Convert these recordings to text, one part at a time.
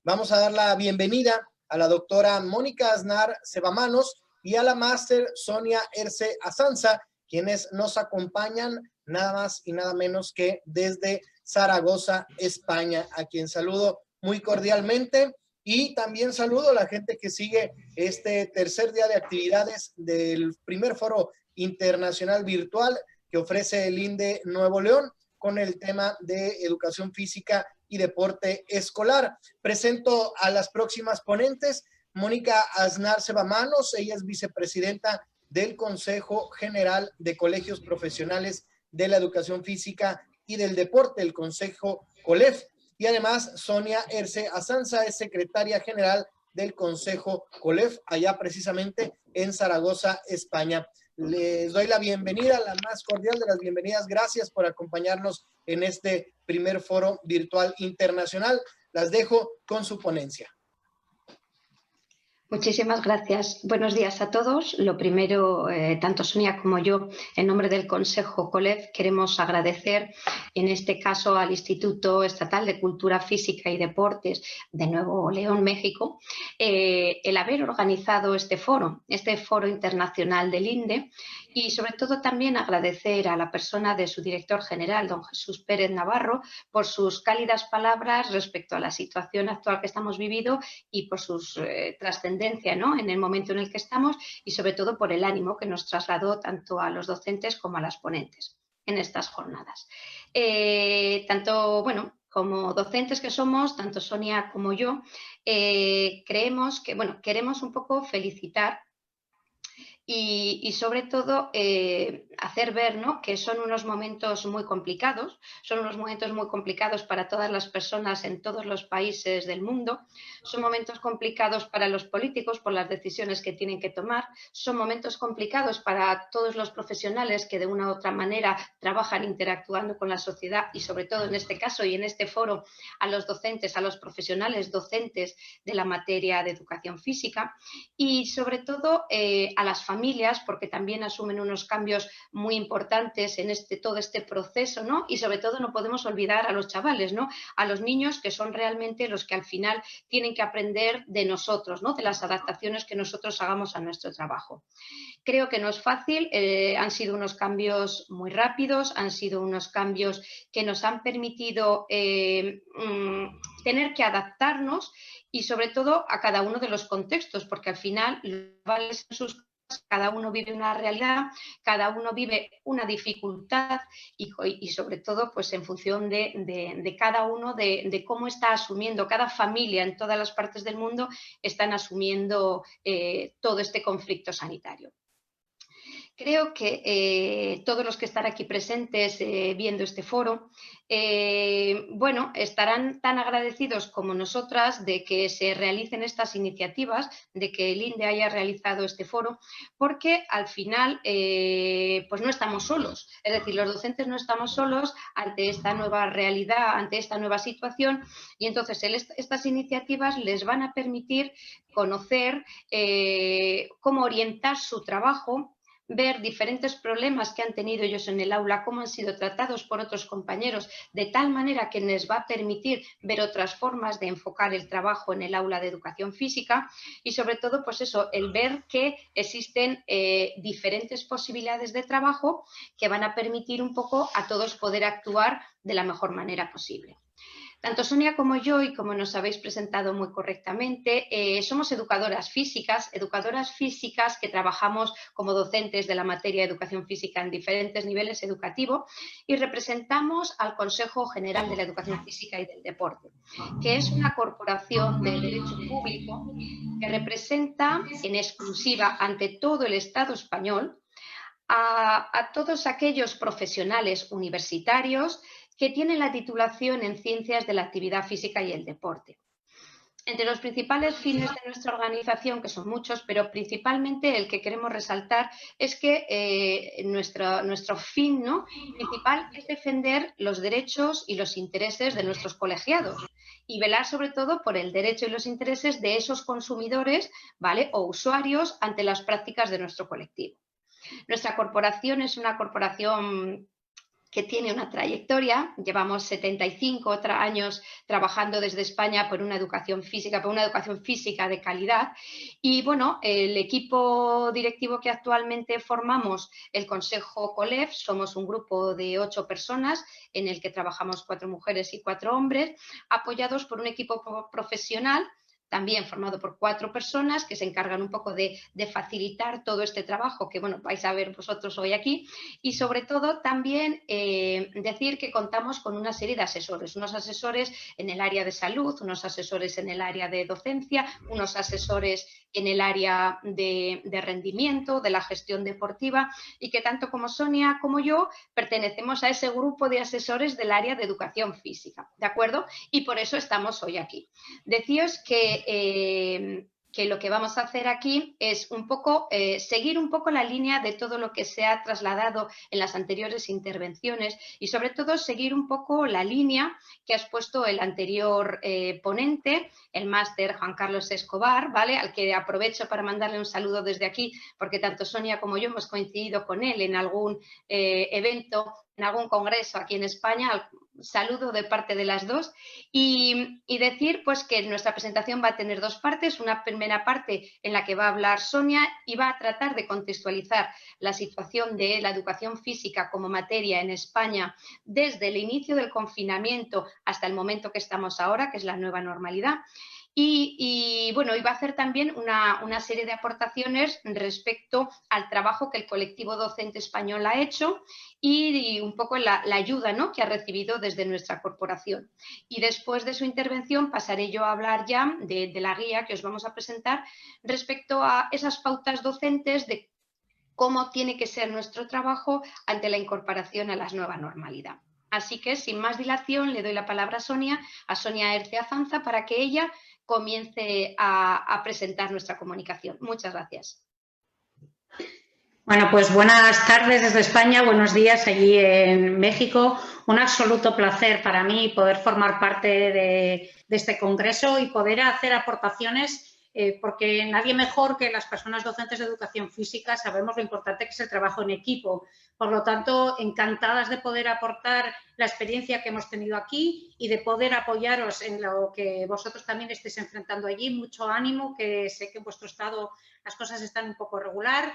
Vamos a dar la bienvenida a la doctora Mónica Aznar Sebamanos y a la máster Sonia Erce Azanza, quienes nos acompañan nada más y nada menos que desde Zaragoza, España, a quien saludo muy cordialmente. Y también saludo a la gente que sigue este tercer día de actividades del primer foro internacional virtual que ofrece el INDE Nuevo León con el tema de educación física y deporte escolar. Presento a las próximas ponentes. Mónica Aznar Sebamanos, ella es vicepresidenta del Consejo General de Colegios Profesionales de la Educación Física y del Deporte, el Consejo COLEF. Y además, Sonia Erce Azanza es secretaria general del Consejo COLEF, allá precisamente en Zaragoza, España. Les doy la bienvenida, la más cordial de las bienvenidas. Gracias por acompañarnos en este primer foro virtual internacional. Las dejo con su ponencia. Muchísimas gracias. Buenos días a todos. Lo primero, tanto Sonia como yo, en nombre del Consejo COLEF, queremos agradecer, en este caso, al Instituto Estatal de Cultura Física y Deportes de Nuevo León, México, el haber organizado este foro internacional del INDE, y sobre todo también agradecer a la persona de su director general, don Jesús Pérez Navarro, por sus cálidas palabras respecto a la situación actual que estamos viviendo y por sus trascendencia, ¿no?, en el momento en el que estamos, y sobre todo por el ánimo que nos trasladó tanto a los docentes como a las ponentes en estas jornadas. Como docentes que somos, tanto Sonia como yo, creemos que, queremos un poco felicitar y sobre todo hacer ver, ¿no?, que son unos momentos muy complicados, para todas las personas en todos los países del mundo, son momentos complicados para los políticos por las decisiones que tienen que tomar, son momentos complicados para todos los profesionales que de una u otra manera trabajan interactuando con la sociedad y sobre todo en este caso y en este foro a los docentes, a los profesionales docentes de la materia de educación física y sobre todo a las familias, porque también asumen unos cambios muy importantes en todo este proceso, ¿no? Y sobre todo no podemos olvidar a los chavales, ¿no?, a los niños, que son realmente los que al final tienen que aprender de nosotros, ¿no?, de las adaptaciones que nosotros hagamos a nuestro trabajo. Creo que no es fácil, han sido unos cambios muy rápidos, han sido unos cambios que nos han permitido tener que adaptarnos y sobre todo a cada uno de los contextos, porque al final cada uno vive una realidad, cada uno vive una dificultad y sobre todo pues en función de cada uno, de cómo está asumiendo, cada familia en todas las partes del mundo están asumiendo todo este conflicto sanitario. Creo que todos los que están aquí presentes viendo este foro, estarán tan agradecidos como nosotras de que se realicen estas iniciativas, de que el INDE haya realizado este foro, porque al final pues no estamos solos, es decir, los docentes no estamos solos ante esta nueva realidad, ante esta nueva situación, y entonces estas iniciativas les van a permitir conocer cómo orientar su trabajo, ver diferentes problemas que han tenido ellos en el aula, cómo han sido tratados por otros compañeros, de tal manera que les va a permitir ver otras formas de enfocar el trabajo en el aula de educación física y sobre todo, pues eso, el ver que existen diferentes posibilidades de trabajo que van a permitir un poco a todos poder actuar de la mejor manera posible. Tanto Sonia como yo, y como nos habéis presentado muy correctamente, somos educadoras físicas que trabajamos como docentes de la materia de educación física en diferentes niveles educativos y representamos al Consejo General de la Educación Física y del Deporte, que es una corporación de derecho público que representa en exclusiva ante todo el Estado español a todos aquellos profesionales universitarios que tienen la titulación en Ciencias de la Actividad Física y el Deporte. Entre los principales fines de nuestra organización, que son muchos, pero principalmente el que queremos resaltar es que nuestro fin, ¿no?, principal es defender los derechos y los intereses de nuestros colegiados y velar sobre todo por el derecho y los intereses de esos consumidores, ¿vale?, o usuarios ante las prácticas de nuestro colectivo. Nuestra corporación es una corporación que tiene una trayectoria. Llevamos 75 años trabajando desde España por una educación física de calidad. Y bueno, el equipo directivo que actualmente formamos, el Consejo COLEF, somos un grupo de 8 personas en el que trabajamos 4 mujeres y 4 hombres, apoyados por un equipo profesional también formado por 4 personas que se encargan un poco de facilitar todo este trabajo que, bueno, vais a ver vosotros hoy aquí. Y sobre todo también decir que contamos con una serie de asesores, unos asesores en el área de salud, unos asesores en el área de docencia, unos asesores en el área de rendimiento, de la gestión deportiva, y que tanto como Sonia como yo pertenecemos a ese grupo de asesores del área de educación física, ¿de acuerdo? Y por eso estamos hoy aquí. Decíos que lo que vamos a hacer aquí es un poco seguir un poco la línea de todo lo que se ha trasladado en las anteriores intervenciones y sobre todo seguir un poco la línea que ha expuesto el anterior ponente, el máster Juan Carlos Escobar, ¿vale? Al que aprovecho para mandarle un saludo desde aquí, porque tanto Sonia como yo hemos coincidido con él en algún evento, en algún congreso aquí en España. Saludo de parte de las dos y decir pues que nuestra presentación va a tener 2 partes, una primera parte en la que va a hablar Sonia y va a tratar de contextualizar la situación de la educación física como materia en España desde el inicio del confinamiento hasta el momento que estamos ahora, que es la nueva normalidad. Y bueno, iba a hacer también una serie de aportaciones respecto al trabajo que el colectivo docente español ha hecho y un poco la ayuda, ¿no?, que ha recibido desde nuestra corporación. Y después de su intervención pasaré yo a hablar ya de la guía que os vamos a presentar respecto a esas pautas docentes de cómo tiene que ser nuestro trabajo ante la incorporación a la nueva normalidad. Así que, sin más dilación, le doy la palabra a Sonia Herce Azanza, para que ella comience a presentar nuestra comunicación. Muchas gracias. Bueno, pues buenas tardes desde España, buenos días allí en México. Un absoluto placer para mí poder formar parte de este congreso y poder hacer aportaciones, porque nadie mejor que las personas docentes de educación física sabemos lo importante que es el trabajo en equipo. Por lo tanto, encantadas de poder aportar la experiencia que hemos tenido aquí y de poder apoyaros en lo que vosotros también estéis enfrentando allí. Mucho ánimo, que sé que en vuestro estado las cosas están un poco regular.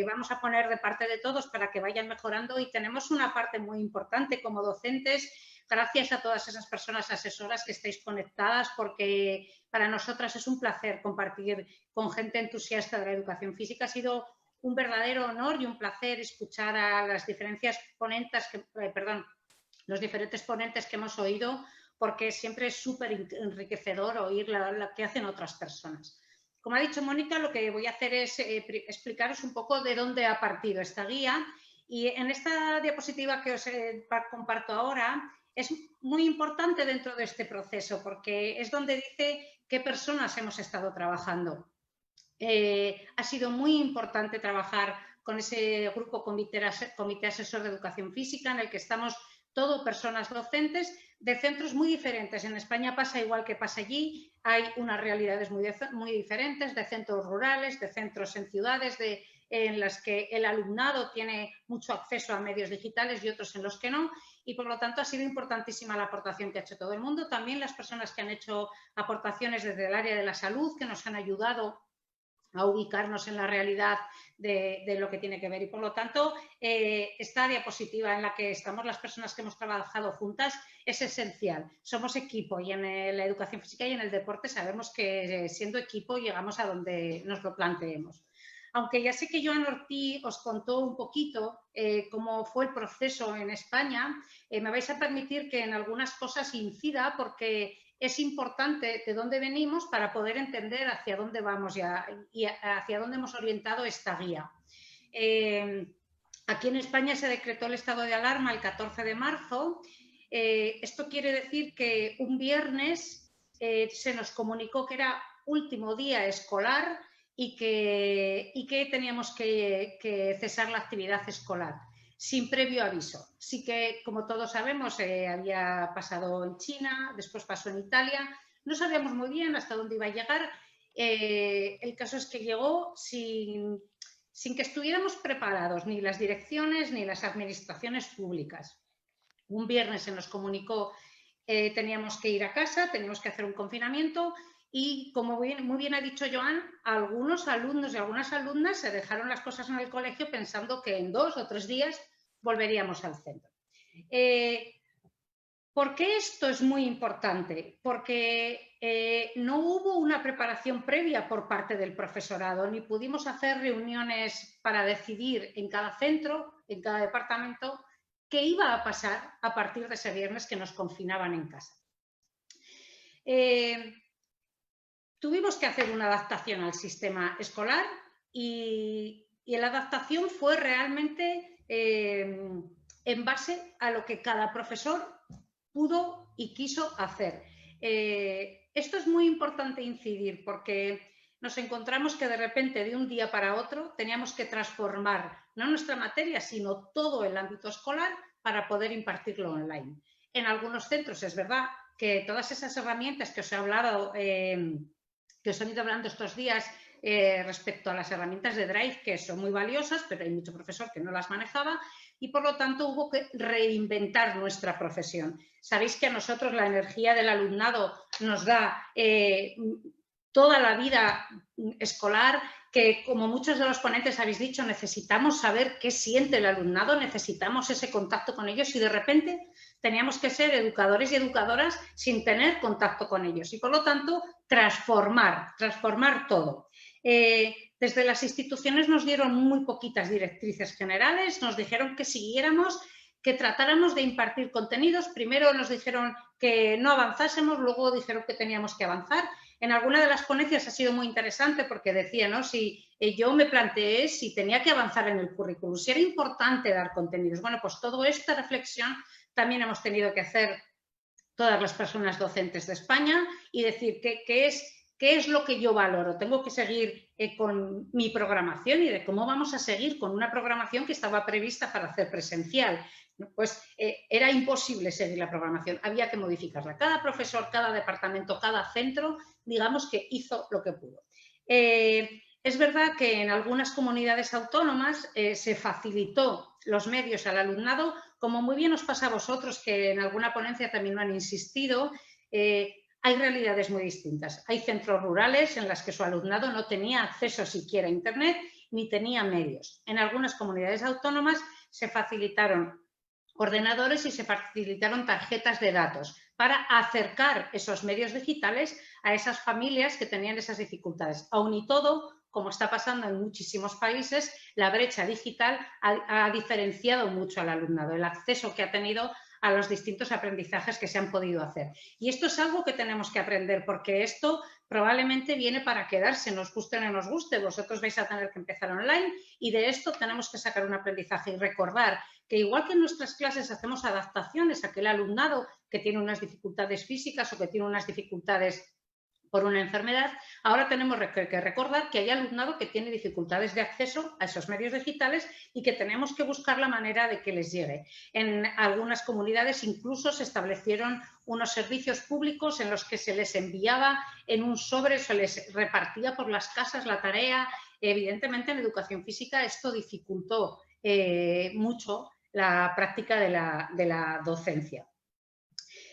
Vamos a poner de parte de todos para que vayan mejorando y tenemos una parte muy importante como docentes. Gracias a todas esas personas asesoras que estáis conectadas, porque para nosotras es un placer compartir con gente entusiasta de la educación física. Ha sido un verdadero honor y un placer escuchar a las los diferentes ponentes que hemos oído, porque siempre es súper enriquecedor oír lo que hacen otras personas. Como ha dicho Mónica, lo que voy a hacer es explicaros un poco de dónde ha partido esta guía, y en esta diapositiva que os comparto ahora es muy importante dentro de este proceso, porque es donde dice qué personas hemos estado trabajando. Ha sido muy importante trabajar con ese grupo comité asesor de educación física, en el que estamos todo personas docentes de centros muy diferentes. En España pasa igual que pasa allí, hay unas realidades muy diferentes, de centros rurales, de centros en ciudades, en las que el alumnado tiene mucho acceso a medios digitales y otros en los que no, y por lo tanto ha sido importantísima la aportación que ha hecho todo el mundo. También las personas que han hecho aportaciones desde el área de la salud, que nos han ayudado a ubicarnos en la realidad de lo que tiene que ver. Y por lo tanto, esta diapositiva en la que estamos las personas que hemos trabajado juntas es esencial. Somos equipo, y en la educación física y en el deporte sabemos que siendo equipo llegamos a donde nos lo planteemos. Aunque ya sé que Joan Ortí os contó un poquito cómo fue el proceso en España, me vais a permitir que en algunas cosas incida, porque es importante de dónde venimos para poder entender hacia dónde vamos y hacia dónde hemos orientado esta guía. Aquí en España se decretó el estado de alarma el 14 de marzo. Esto quiere decir que un viernes se nos comunicó que era último día escolar y que teníamos que cesar la actividad escolar sin previo aviso. Sí que, como todos sabemos, había pasado en China, después pasó en Italia. No sabíamos muy bien hasta dónde iba a llegar. El caso es que llegó sin que estuviéramos preparados, ni las direcciones ni las administraciones públicas. un viernes se nos comunicó teníamos que ir a casa, teníamos que hacer un confinamiento y, como muy bien ha dicho Joan, algunos alumnos y algunas alumnas se dejaron las cosas en el colegio pensando que en 2 o 3 días volveríamos al centro. ¿Por qué esto es muy importante? Porque no hubo una preparación previa por parte del profesorado, ni pudimos hacer reuniones para decidir en cada centro, en cada departamento, qué iba a pasar a partir de ese viernes que nos confinaban en casa. Tuvimos que hacer una adaptación al sistema escolar y la adaptación fue realmente en base a lo que cada profesor pudo y quiso hacer. Esto es muy importante incidir porque nos encontramos que de repente, de un día para otro, teníamos que transformar no nuestra materia, sino todo el ámbito escolar para poder impartirlo online. En algunos centros es verdad que todas esas herramientas que os he hablado, que os han ido hablando estos días respecto a las herramientas de Drive, que son muy valiosas, pero hay mucho profesor que no las manejaba y por lo tanto hubo que reinventar nuestra profesión. Sabéis que a nosotros la energía del alumnado nos da toda la vida escolar, que como muchos de los ponentes habéis dicho, necesitamos saber qué siente el alumnado, necesitamos ese contacto con ellos y de repente teníamos que ser educadores y educadoras sin tener contacto con ellos y por lo tanto transformar todo. Desde las instituciones nos dieron muy poquitas directrices generales, nos dijeron que siguiéramos, que tratáramos de impartir contenidos. Primero nos dijeron que no avanzásemos, luego dijeron que teníamos que avanzar. En alguna de las ponencias ha sido muy interesante porque decía, ¿no? Si yo me planteé si tenía que avanzar en el currículum, si era importante dar contenidos. Bueno, pues toda esta reflexión también hemos tenido que hacer todas las personas docentes de España y decir qué es lo que yo valoro. Tengo que seguir con mi programación y de cómo vamos a seguir con una programación que estaba prevista para hacer presencial. Pues era imposible seguir la programación, había que modificarla. Cada profesor, cada departamento, cada centro, digamos que hizo lo que pudo. Es verdad que en algunas comunidades autónomas se facilitó los medios al alumnado, como muy bien os pasa a vosotros, que en alguna ponencia también lo han insistido. Hay realidades muy distintas. Hay centros rurales en las que su alumnado no tenía acceso siquiera a Internet ni tenía medios. En algunas comunidades autónomas se facilitaron ordenadores y se facilitaron tarjetas de datos para acercar esos medios digitales a esas familias que tenían esas dificultades. Aún y todo, como está pasando en muchísimos países, la brecha digital ha diferenciado mucho al alumnado, el acceso que ha tenido a los distintos aprendizajes que se han podido hacer. Y esto es algo que tenemos que aprender porque esto probablemente viene para quedarse, nos guste o no nos guste, vosotros vais a tener que empezar online y de esto tenemos que sacar un aprendizaje y recordar que igual que en nuestras clases hacemos adaptaciones a aquel alumnado que tiene unas dificultades físicas o que tiene unas dificultades por una enfermedad, ahora tenemos que recordar que hay alumnado que tiene dificultades de acceso a esos medios digitales y que tenemos que buscar la manera de que les llegue. En algunas comunidades incluso se establecieron unos servicios públicos en los que se les enviaba en un sobre, se les repartía por las casas la tarea. Evidentemente en educación física esto dificultó mucho la práctica de la docencia.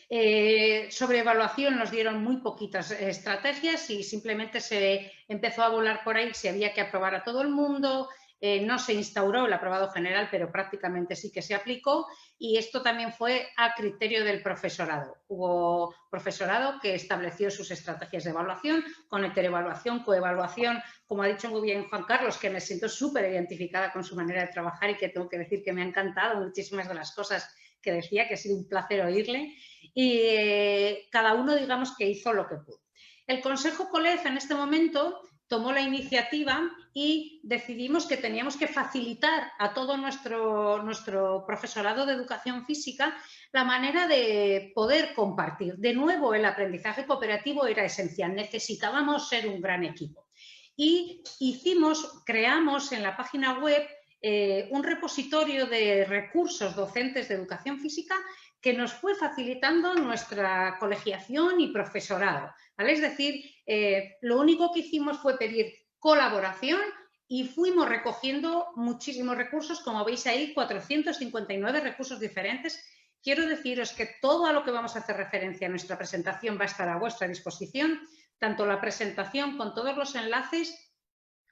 Sobre evaluación nos dieron muy poquitas estrategias y simplemente se empezó a volar por ahí si había que aprobar a todo el mundo. No se instauró el aprobado general, pero prácticamente sí que se aplicó y esto también fue a criterio del profesorado. Hubo profesorado que estableció sus estrategias de evaluación con heteroevaluación, coevaluación, como ha dicho muy bien Juan Carlos, que me siento súper identificada con su manera de trabajar y que tengo que decir que me ha encantado muchísimas de las cosas que decía, que ha sido un placer oírle y cada uno digamos que hizo lo que pudo. El Consejo COLEF en este momento tomó la iniciativa y decidimos que teníamos que facilitar a todo nuestro profesorado de educación física la manera de poder compartir. De nuevo, el aprendizaje cooperativo era esencial, necesitábamos ser un gran equipo. Y creamos en la página web un repositorio de recursos docentes de educación física que nos fue facilitando nuestra colegiación y profesorado, ¿vale? Es decir, lo único que hicimos fue pedir colaboración y fuimos recogiendo muchísimos recursos, como veis ahí, 459 recursos diferentes, quiero deciros que todo a lo que vamos a hacer referencia en nuestra presentación va a estar a vuestra disposición, tanto la presentación con todos los enlaces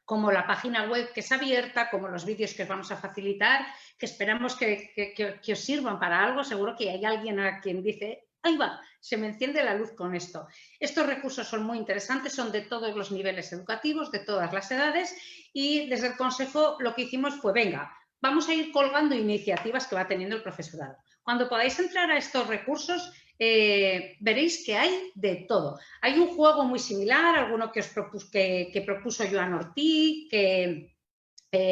como la página web que es abierta, como los vídeos que os vamos a facilitar, que esperamos que os sirvan para algo. Seguro que hay alguien a quien dice, ahí va, se me enciende la luz con esto. Estos recursos son muy interesantes, son de todos los niveles educativos, de todas las edades, y desde el Consejo lo que hicimos fue, venga, vamos a ir colgando iniciativas que va teniendo el profesorado. Cuando podáis entrar a estos recursos, veréis que hay de todo. Hay un juego muy similar, alguno que propuso Joan Ortiz, que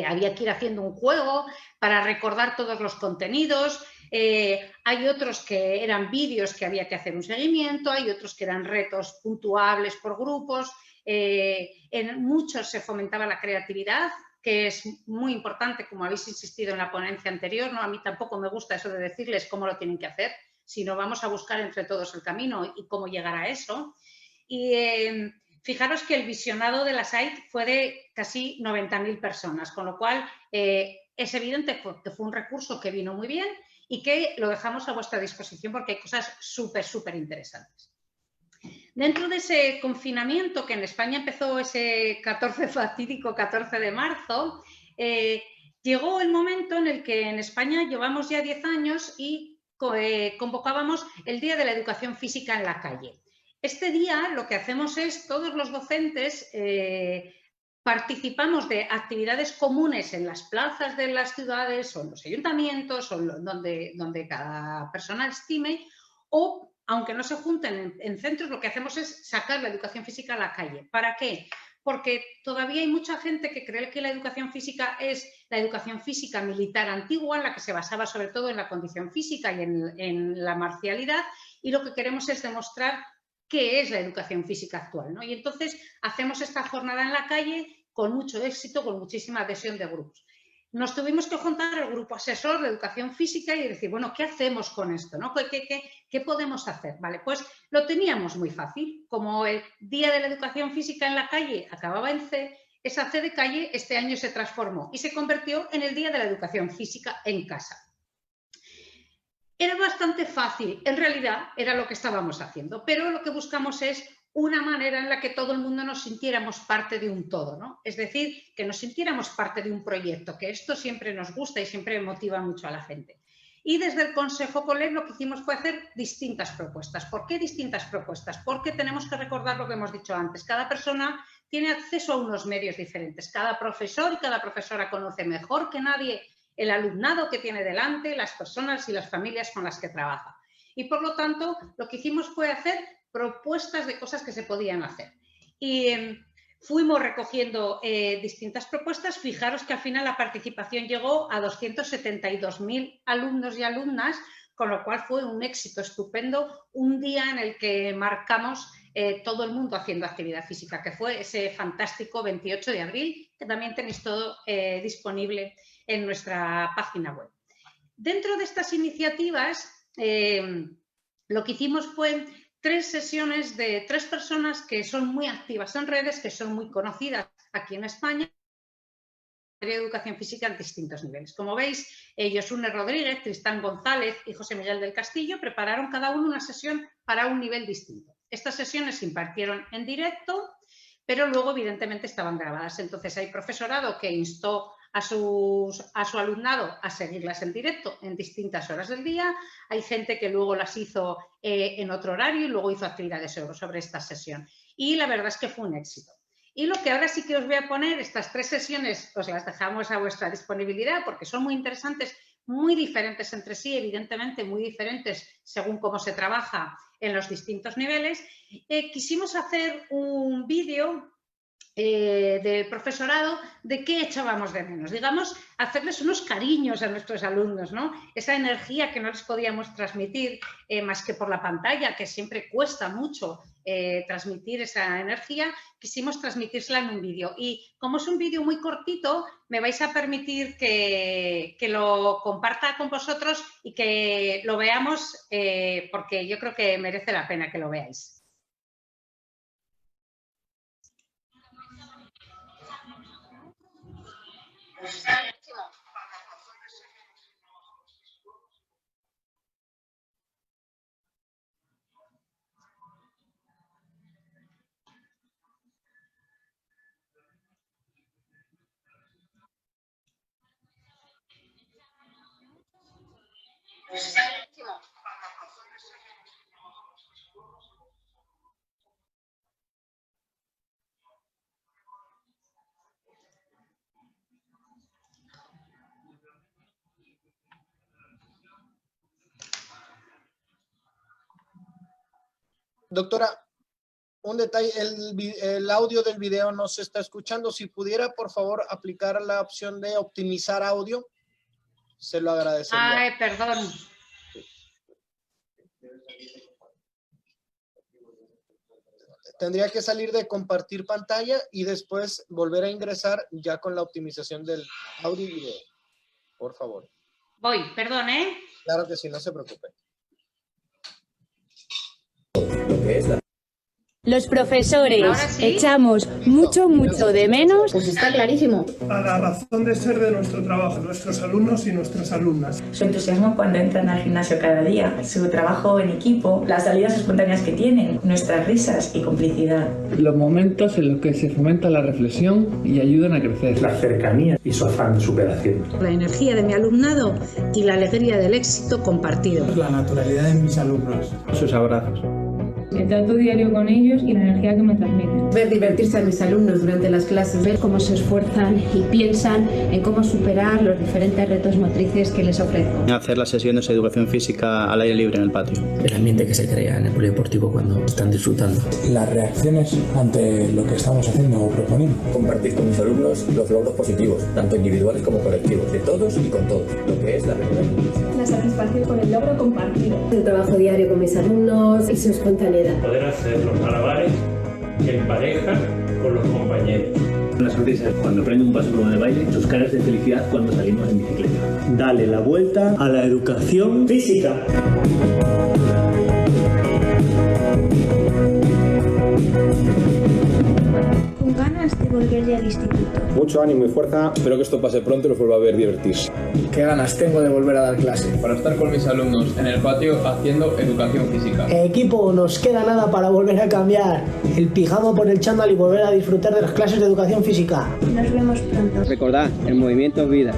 había que ir haciendo un juego para recordar todos los contenidos. Hay otros que eran vídeos que había que hacer un seguimiento, hay otros que eran retos puntuables por grupos. En muchos se fomentaba la creatividad, que es muy importante, como habéis insistido en la ponencia anterior, ¿no? A mí tampoco me gusta eso de decirles cómo lo tienen que hacer, sino vamos a buscar entre todos el camino y cómo llegar a eso. Y fijaros que el visionado de la site fue de casi 90.000 personas, con lo cual es evidente que fue un recurso que vino muy bien y que lo dejamos a vuestra disposición porque hay cosas súper interesantes. Dentro de ese confinamiento que en España empezó ese fatídico 14 de marzo, llegó el momento en el que en España llevamos ya 10 años y convocábamos el Día de la Educación Física en la calle. Este día lo que hacemos es, todos los docentes participamos de actividades comunes en las plazas de las ciudades o en los ayuntamientos o donde cada persona estime, o aunque no se junten en centros, lo que hacemos es sacar la educación física a la calle. ¿Para qué? Porque todavía hay mucha gente que cree que la educación física es la educación física militar antigua, en la que se basaba sobre todo en la condición física y en la marcialidad, y lo que queremos es demostrar qué es la educación física actual, ¿no? Y entonces hacemos esta jornada en la calle con mucho éxito, con muchísima adhesión de grupos. Nos tuvimos que juntar el grupo asesor de educación física y decir, bueno, ¿qué hacemos con esto, ¿no? ¿Qué podemos hacer? Vale, pues lo teníamos muy fácil. Como el Día de la Educación Física en la calle acababa en C, esa C de calle este año se transformó y se convirtió en el Día de la Educación Física en casa. Era bastante fácil, en realidad era lo que estábamos haciendo, pero lo que buscamos es una manera en la que todo el mundo nos sintiéramos parte de un todo, ¿no? Es decir, que nos sintiéramos parte de un proyecto, que esto siempre nos gusta y siempre motiva mucho a la gente. Y desde el Consejo COLEB lo que hicimos fue hacer distintas propuestas. ¿Por qué distintas propuestas? Porque tenemos que recordar lo que hemos dicho antes. Cada persona tiene acceso a unos medios diferentes. Cada profesor y cada profesora conoce mejor que nadie el alumnado que tiene delante, las personas y las familias con las que trabaja. Y por lo tanto, lo que hicimos fue hacer propuestas de cosas que se podían hacer. Y fuimos recogiendo distintas propuestas. Fijaros que al final la participación llegó a 272.000 alumnos y alumnas, con lo cual fue un éxito estupendo, un día en el que marcamos todo el mundo haciendo actividad física, que fue ese fantástico 28 de abril, que también tenéis todo disponible en nuestra página web. Dentro de estas iniciativas, lo que hicimos fue 3 sesiones de 3 personas que son muy activas en redes, que son muy conocidas aquí en España, de educación física en distintos niveles. Como veis, Josune Rodríguez, Tristán González y José Miguel del Castillo prepararon cada uno una sesión para un nivel distinto. Estas sesiones se impartieron en directo, pero luego evidentemente estaban grabadas. Entonces hay profesorado que instó a su alumnado a seguirlas en directo en distintas horas del día. Hay gente que luego las hizo en otro horario y luego hizo actividades sobre esta sesión. Y la verdad es que fue un éxito. Y lo que ahora sí que os voy a poner, estas 3 sesiones, os las dejamos a vuestra disponibilidad porque son muy interesantes, muy diferentes entre sí, evidentemente muy diferentes según cómo se trabaja en los distintos niveles. Quisimos hacer un vídeo del profesorado de qué echábamos de menos, digamos, hacerles unos cariños a nuestros alumnos, ¿no? Esa energía que no les podíamos transmitir más que por la pantalla, que siempre cuesta mucho transmitir esa energía, quisimos transmitírsela en un vídeo. Y como es un vídeo muy cortito, me vais a permitir que lo comparta con vosotros y que lo veamos porque yo creo que merece la pena que lo veáis. Doctora, un detalle, el audio del video no se está escuchando. Si pudiera, por favor, aplicar la opción de optimizar audio, se lo agradecería. Ay, perdón. Tendría que salir de compartir pantalla y después volver a ingresar ya con la optimización del audio y video. Por favor. Voy, perdón, ¿eh? Claro que sí, no se preocupe. Los profesores ¿Ahora sí? echamos mucho de menos. Pues está clarísimo. A la razón de ser de nuestro trabajo, nuestros alumnos y nuestras alumnas. Su entusiasmo cuando entran al gimnasio cada día, su trabajo en equipo, las salidas espontáneas que tienen, nuestras risas y complicidad. Los momentos en los que se fomenta la reflexión y ayudan a crecer. La cercanía y su afán de superación. La energía de mi alumnado y la alegría del éxito compartido. La naturalidad de mis alumnos. Sus abrazos. El trato diario con ellos y la energía que me transmiten. Ver divertirse a mis alumnos durante las clases. Ver cómo se esfuerzan y piensan en cómo superar los diferentes retos motrices que les ofrezco. Hacer las sesiones de educación física al aire libre en el patio. El ambiente que se crea en el polideportivo cuando están disfrutando. Las reacciones ante lo que estamos haciendo o proponiendo. Compartir con mis alumnos los logros positivos, tanto individuales como colectivos, de todos y con todos, lo que es la realidad. La satisfacción con el logro compartido. El trabajo diario con mis alumnos y su espontaneidad. Poder hacer los malabares en pareja con los compañeros. La sonrisa cuando aprenden un paso nuevo de baile, sus caras de felicidad cuando salimos en bicicleta. Dale la vuelta a la educación física. Con ganas de volver ya al instituto. Mucho ánimo y fuerza. Espero que esto pase pronto y los vuelva a ver divertirse. ¿Qué ganas tengo de volver a dar clase? Para estar con mis alumnos en el patio haciendo educación física. Equipo, nos queda nada para volver a cambiar el pijama por el chándal y volver a disfrutar de las clases de educación física. Nos vemos pronto. Recordad, el movimiento es vida.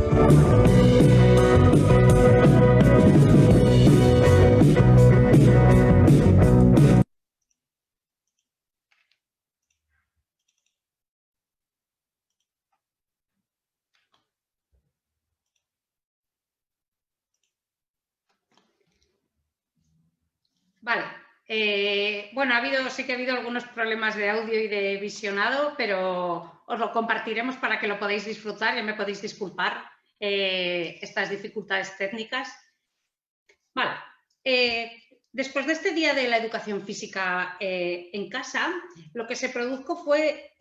Vale. Bueno, sí que ha habido algunos problemas de audio y de visionado, pero os lo compartiremos para que lo podáis disfrutar. Ya me podéis disculpar estas dificultades técnicas. Vale. Después de este día de la educación física en casa, lo que se produjo fue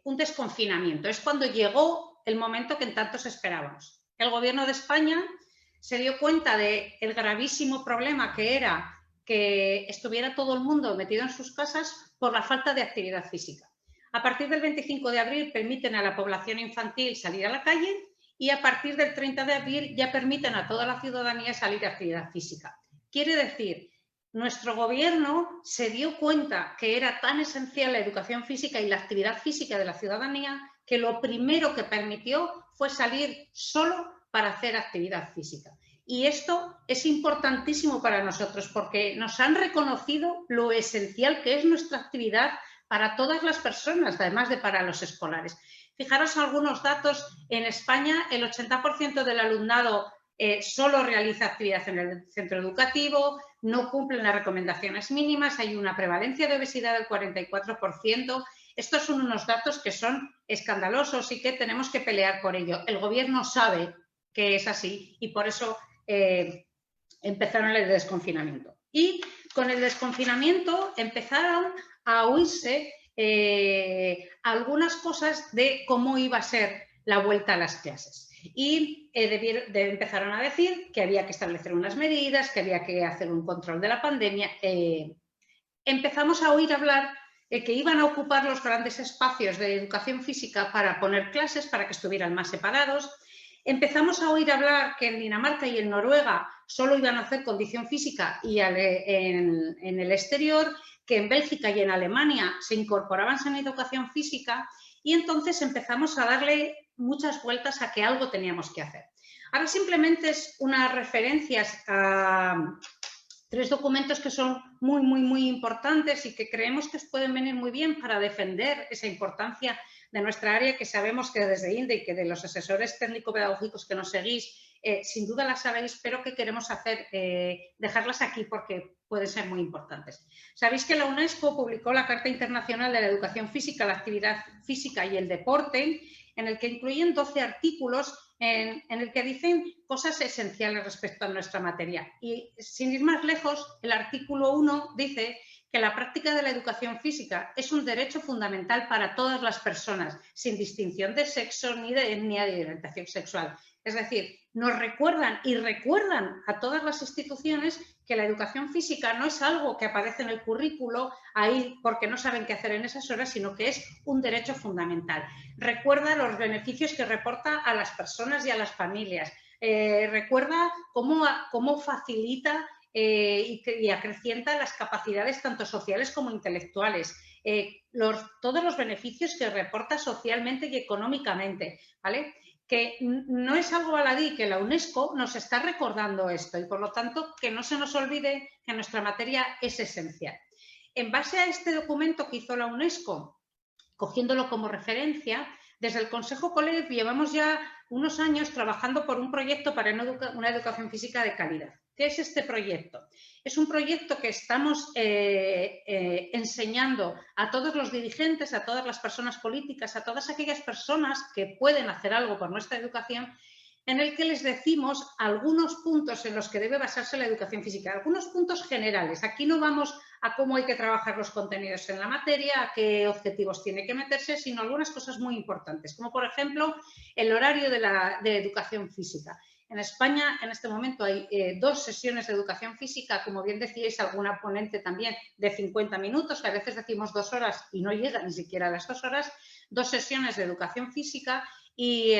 un desconfinamiento. Es cuando llegó el momento que en tantos esperábamos. El Gobierno de España se dio cuenta del gravísimo problema que era que estuviera todo el mundo metido en sus casas por la falta de actividad física. A partir del 25 de abril permiten a la población infantil salir a la calle y a partir del 30 de abril ya permiten a toda la ciudadanía salir a actividad física. Quiere decir, nuestro gobierno se dio cuenta que era tan esencial la educación física y la actividad física de la ciudadanía que lo primero que permitió fue salir solo para hacer actividad física. Y esto es importantísimo para nosotros porque nos han reconocido lo esencial que es nuestra actividad para todas las personas, además de para los escolares. Fijaros algunos datos. En España el 80% del alumnado solo realiza actividad en el centro educativo, no cumplen las recomendaciones mínimas, hay una prevalencia de obesidad del 44%. Estos son unos datos que son escandalosos y que tenemos que pelear por ello. El Gobierno sabe que es así y por eso empezaron el desconfinamiento. Y con el desconfinamiento empezaron a oírse algunas cosas de cómo iba a ser la vuelta a las clases. Y empezaron a decir que había que establecer unas medidas, que había que hacer un control de la pandemia. Empezamos a oír hablar que iban a ocupar los grandes espacios de educación física para poner clases, para que estuvieran más separados. Empezamos a oír hablar que en Dinamarca y en Noruega solo iban a hacer condición física y en el exterior, que en Bélgica y en Alemania se incorporaban en educación física y entonces empezamos a darle muchas vueltas a que algo teníamos que hacer. Ahora simplemente es unas referencias a 3 documentos que son muy importantes y que creemos que os pueden venir muy bien para defender esa importancia de nuestra área, que sabemos que desde INDE y que de los asesores técnico-pedagógicos que nos seguís, sin duda las sabéis, pero que queremos dejarlas aquí porque pueden ser muy importantes. Sabéis que la UNESCO publicó la Carta Internacional de la Educación Física, la Actividad Física y el Deporte, en el que incluyen 12 artículos en el que dicen cosas esenciales respecto a nuestra materia. Y sin ir más lejos, el artículo 1 dice que la práctica de la educación física es un derecho fundamental para todas las personas, sin distinción de sexo ni de etnia ni de orientación sexual. Es decir, nos recuerdan y recuerdan a todas las instituciones que la educación física no es algo que aparece en el currículo ahí porque no saben qué hacer en esas horas, sino que es un derecho fundamental. Recuerda los beneficios que reporta a las personas y a las familias. Recuerda cómo facilita y acrecienta las capacidades tanto sociales como intelectuales. Todos los beneficios que reporta socialmente y económicamente, ¿vale? Que no es algo baladí, que la UNESCO nos está recordando esto y por lo tanto que no se nos olvide que nuestra materia es esencial. En base a este documento que hizo la UNESCO, cogiéndolo como referencia, desde el Consejo COLEF llevamos ya unos años trabajando por un proyecto para una educación física de calidad. ¿Qué es este proyecto? Es un proyecto que estamos enseñando a todos los dirigentes, a todas las personas políticas, a todas aquellas personas que pueden hacer algo por nuestra educación, en el que les decimos algunos puntos en los que debe basarse la educación física, algunos puntos generales. Aquí no vamos a cómo hay que trabajar los contenidos en la materia, a qué objetivos tiene que meterse, sino algunas cosas muy importantes, como por ejemplo el horario de educación física. En España en este momento hay 2 sesiones de educación física, como bien decíais, alguna ponente también de 50 minutos, que a veces decimos 2 horas y no llega ni siquiera a las 2 horas, 2 sesiones de educación física y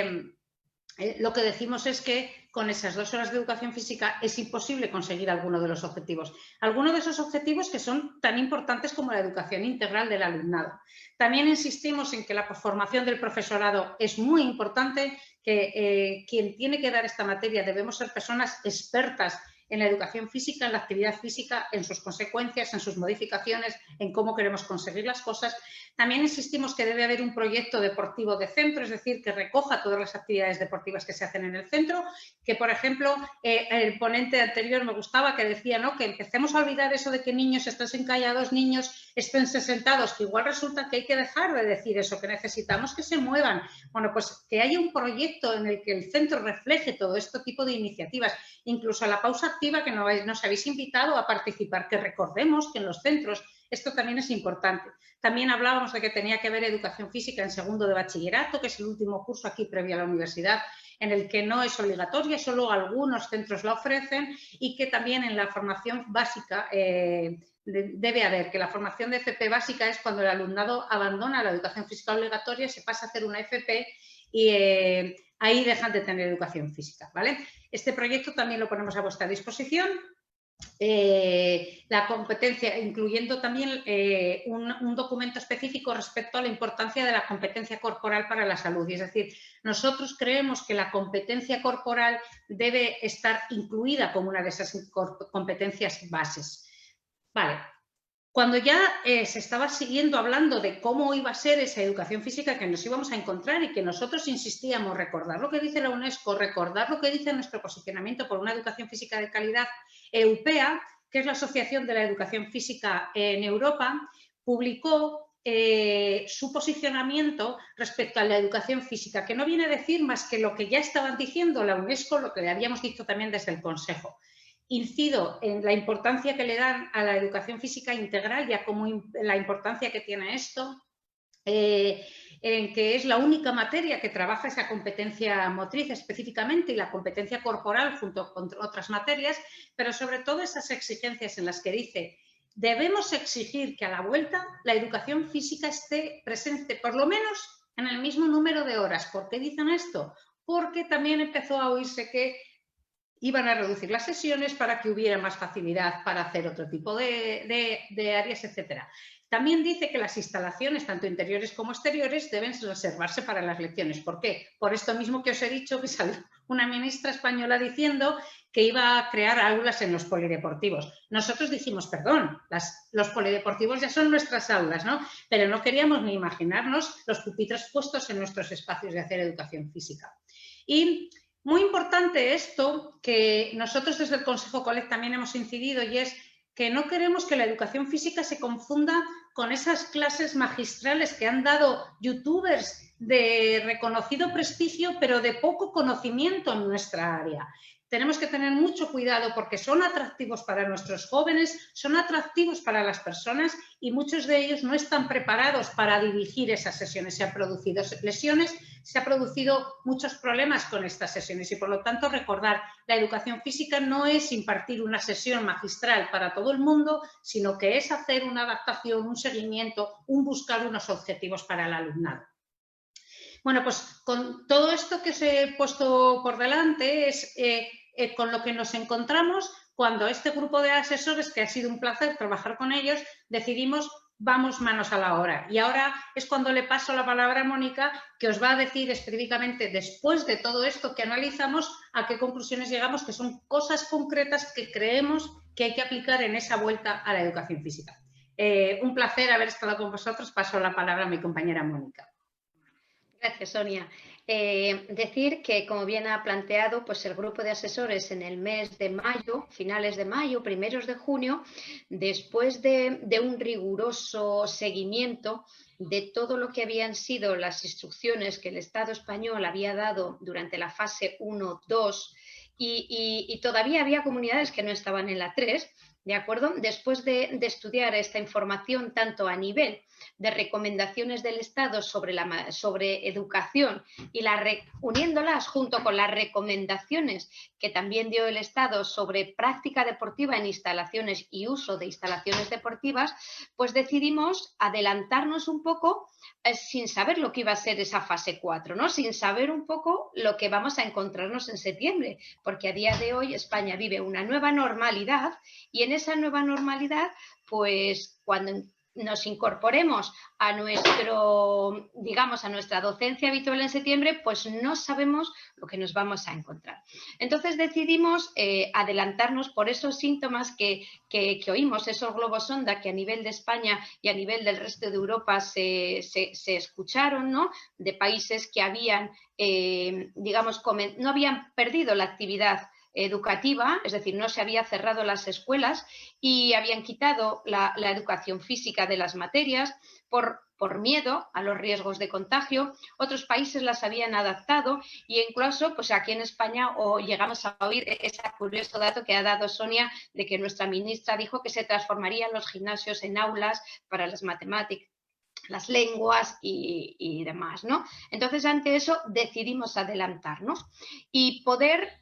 lo que decimos es que con esas 2 horas de educación física es imposible conseguir alguno de los objetivos. Algunos de esos objetivos que son tan importantes como la educación integral del alumnado. También insistimos en que la formación del profesorado es muy importante, que quien tiene que dar esta materia debemos ser personas expertas en la educación física, en la actividad física, en sus consecuencias, en sus modificaciones, en cómo queremos conseguir las cosas. También insistimos que debe haber un proyecto deportivo de centro, es decir, que recoja todas las actividades deportivas que se hacen en el centro, que, por ejemplo, el ponente anterior me gustaba que decía, ¿no?, que empecemos a olvidar eso de que niños estén callados, niños estén sentados, que igual resulta que hay que dejar de decir eso, que necesitamos que se muevan. Bueno, pues que haya un proyecto en el que el centro refleje todo este tipo de iniciativas, incluso a la pausa activa que nos habéis invitado a participar, que recordemos que en los centros esto también es importante. También hablábamos de que tenía que haber educación física en segundo de bachillerato, que es el último curso aquí previo a la universidad, en el que no es obligatoria, solo algunos centros la ofrecen, y que también en la formación básica debe haber, que la formación de FP básica es cuando el alumnado abandona la educación física obligatoria, se pasa a hacer una FP y ahí dejan de tener educación física, ¿vale? Este proyecto también lo ponemos a vuestra disposición. La competencia, incluyendo también un documento específico respecto a la importancia de la competencia corporal para la salud. Y es decir, nosotros creemos que la competencia corporal debe estar incluida como una de esas competencias bases. Vale. Cuando ya se estaba siguiendo hablando de cómo iba a ser esa educación física que nos íbamos a encontrar y que nosotros insistíamos, recordar lo que dice la UNESCO, recordar lo que dice nuestro posicionamiento por una educación física de calidad, EUPEA, que es la Asociación de la Educación Física en Europa, publicó su posicionamiento respecto a la educación física, que no viene a decir más que lo que ya estaban diciendo la UNESCO, lo que le habíamos dicho también desde el Consejo. Incido en la importancia que le dan a la educación física integral y a la importancia que tiene esto, en que es la única materia que trabaja esa competencia motriz específicamente y la competencia corporal junto con otras materias, pero sobre todo esas exigencias en las que dice debemos exigir que a la vuelta la educación física esté presente por lo menos en el mismo número de horas. ¿Por qué dicen esto? Porque también empezó a oírse que iban a reducir las sesiones para que hubiera más facilidad para hacer otro tipo de áreas, etc. También dice que las instalaciones, tanto interiores como exteriores, deben reservarse para las lecciones. ¿Por qué? Por esto mismo que os he dicho, que salió una ministra española diciendo que iba a crear aulas en los polideportivos. Nosotros dijimos, perdón, los polideportivos ya son nuestras aulas, ¿no? Pero no queríamos ni imaginarnos los pupitres puestos en nuestros espacios de hacer educación física. Y muy importante esto, que nosotros desde el Consejo Collect también hemos incidido, y es que no queremos que la educación física se confunda con esas clases magistrales que han dado youtubers de reconocido prestigio, pero de poco conocimiento en nuestra área. Tenemos que tener mucho cuidado porque son atractivos para nuestros jóvenes, son atractivos para las personas y muchos de ellos no están preparados para dirigir esas sesiones. Se han producido lesiones, se han producido muchos problemas con estas sesiones y por lo tanto recordar, la educación física no es impartir una sesión magistral para todo el mundo, sino que es hacer una adaptación, un seguimiento, un buscar unos objetivos para el alumnado. Bueno, pues con todo esto que os he puesto por delante es con lo que nos encontramos cuando este grupo de asesores, que ha sido un placer trabajar con ellos, decidimos vamos manos a la obra. Y ahora es cuando le paso la palabra a Mónica, que os va a decir específicamente, después de todo esto que analizamos, a qué conclusiones llegamos, que son cosas concretas que creemos que hay que aplicar en esa vuelta a la educación física. Un placer haber estado con vosotros. Paso la palabra a mi compañera Mónica. Gracias, Sonia. Decir que, como bien ha planteado, pues el grupo de asesores en el mes de mayo, finales de mayo, primeros de junio, después de un riguroso seguimiento de todo lo que habían sido las instrucciones que el Estado español había dado durante la fase 1-2 y todavía había comunidades que no estaban en la 3, ¿de acuerdo? Después de estudiar esta información tanto a nivel de recomendaciones del Estado sobre educación y uniéndolas junto con las recomendaciones que también dio el Estado sobre práctica deportiva en instalaciones y uso de instalaciones deportivas, pues decidimos adelantarnos un poco sin saber lo que iba a ser esa fase 4, ¿no? Sin saber un poco lo que vamos a encontrarnos en septiembre, porque a día de hoy España vive una nueva normalidad y en esa nueva normalidad, pues cuando nos incorporemos a a nuestra docencia habitual en septiembre, pues no sabemos lo que nos vamos a encontrar. Entonces decidimos adelantarnos por esos síntomas que oímos, esos globos sonda que a nivel de España y a nivel del resto de Europa se escucharon, ¿no? De países que habían, no habían perdido la actividad educativa, es decir, no se había cerrado las escuelas y habían quitado la educación física de las materias por miedo a los riesgos de contagio. Otros países las habían adaptado y incluso pues aquí en España llegamos a oír ese curioso dato que ha dado Sonia de que nuestra ministra dijo que se transformarían los gimnasios en aulas para las matemáticas, las lenguas y demás, ¿no? Entonces, ante eso, decidimos adelantarnos y poder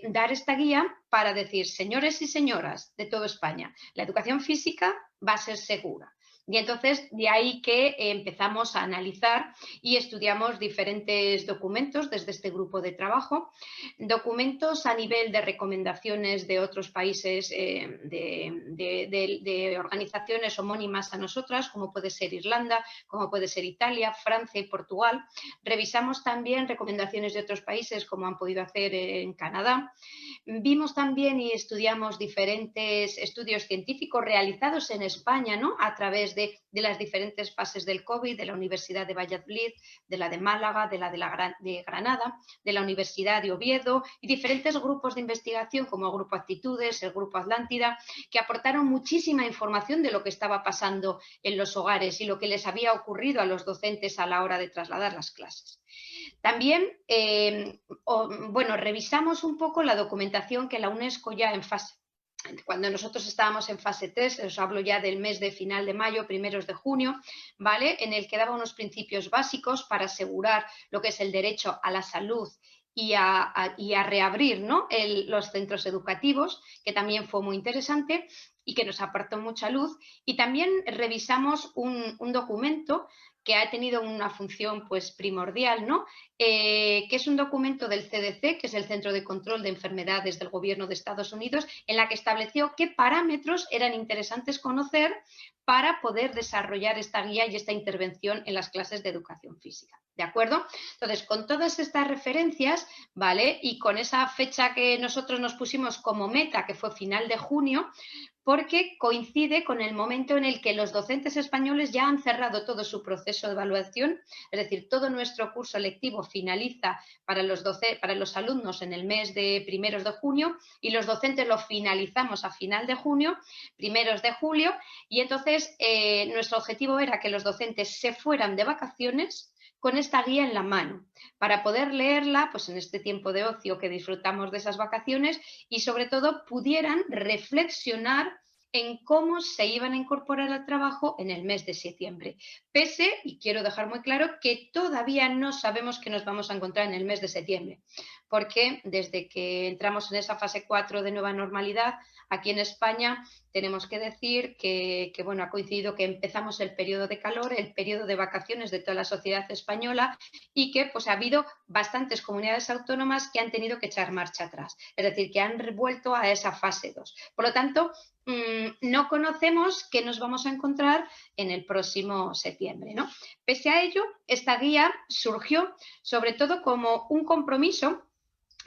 dar esta guía para decir, señores y señoras de toda España, la educación física va a ser segura. Y entonces, de ahí que empezamos a analizar y estudiamos diferentes documentos desde este grupo de trabajo, documentos a nivel de recomendaciones de otros países, de organizaciones homónimas a nosotras, como puede ser Irlanda, como puede ser Italia, Francia y Portugal. Revisamos también recomendaciones de otros países, como han podido hacer en Canadá. Vimos también y estudiamos diferentes estudios científicos realizados en España, ¿no? A través de las diferentes fases del COVID, de la Universidad de Valladolid, de la de Málaga, de Granada, de la Universidad de Oviedo y diferentes grupos de investigación como el Grupo Actitudes, el Grupo Atlántida, que aportaron muchísima información de lo que estaba pasando en los hogares y lo que les había ocurrido a los docentes a la hora de trasladar las clases. También, revisamos un poco la documentación que la UNESCO ya cuando nosotros estábamos en fase 3, os hablo ya del mes de final de mayo, primeros de junio, ¿vale? En el que daba unos principios básicos para asegurar lo que es el derecho a la salud y a reabrir, ¿no?, los centros educativos, que también fue muy interesante y que nos aportó mucha luz. Y también revisamos un documento que ha tenido una función pues primordial, ¿no?, que es un documento del CDC, que es el Centro de Control de Enfermedades del Gobierno de Estados Unidos, en la que estableció qué parámetros eran interesantes conocer para poder desarrollar esta guía y esta intervención en las clases de educación física. ¿De acuerdo? Entonces, con todas estas referencias, ¿vale?, y con esa fecha que nosotros nos pusimos como meta, que fue final de junio, porque coincide con el momento en el que los docentes españoles ya han cerrado todo su proceso de evaluación, es decir, todo nuestro curso lectivo finaliza para los alumnos en el mes de primeros de junio y los docentes lo finalizamos a final de junio, primeros de julio, y entonces nuestro objetivo era que los docentes se fueran de vacaciones con esta guía en la mano, para poder leerla pues en este tiempo de ocio que disfrutamos de esas vacaciones y sobre todo pudieran reflexionar en cómo se iban a incorporar al trabajo en el mes de septiembre. Pese, y quiero dejar muy claro, que todavía no sabemos qué nos vamos a encontrar en el mes de septiembre, porque desde que entramos en esa fase 4 de nueva normalidad, aquí en España tenemos que decir que bueno, ha coincidido que empezamos el periodo de calor, el periodo de vacaciones de toda la sociedad española y que pues ha habido bastantes comunidades autónomas que han tenido que echar marcha atrás, es decir, que han vuelto a esa fase 2. Por lo tanto, no conocemos qué nos vamos a encontrar en el próximo septiembre, ¿no? Pese a ello, esta guía surgió sobre todo como un compromiso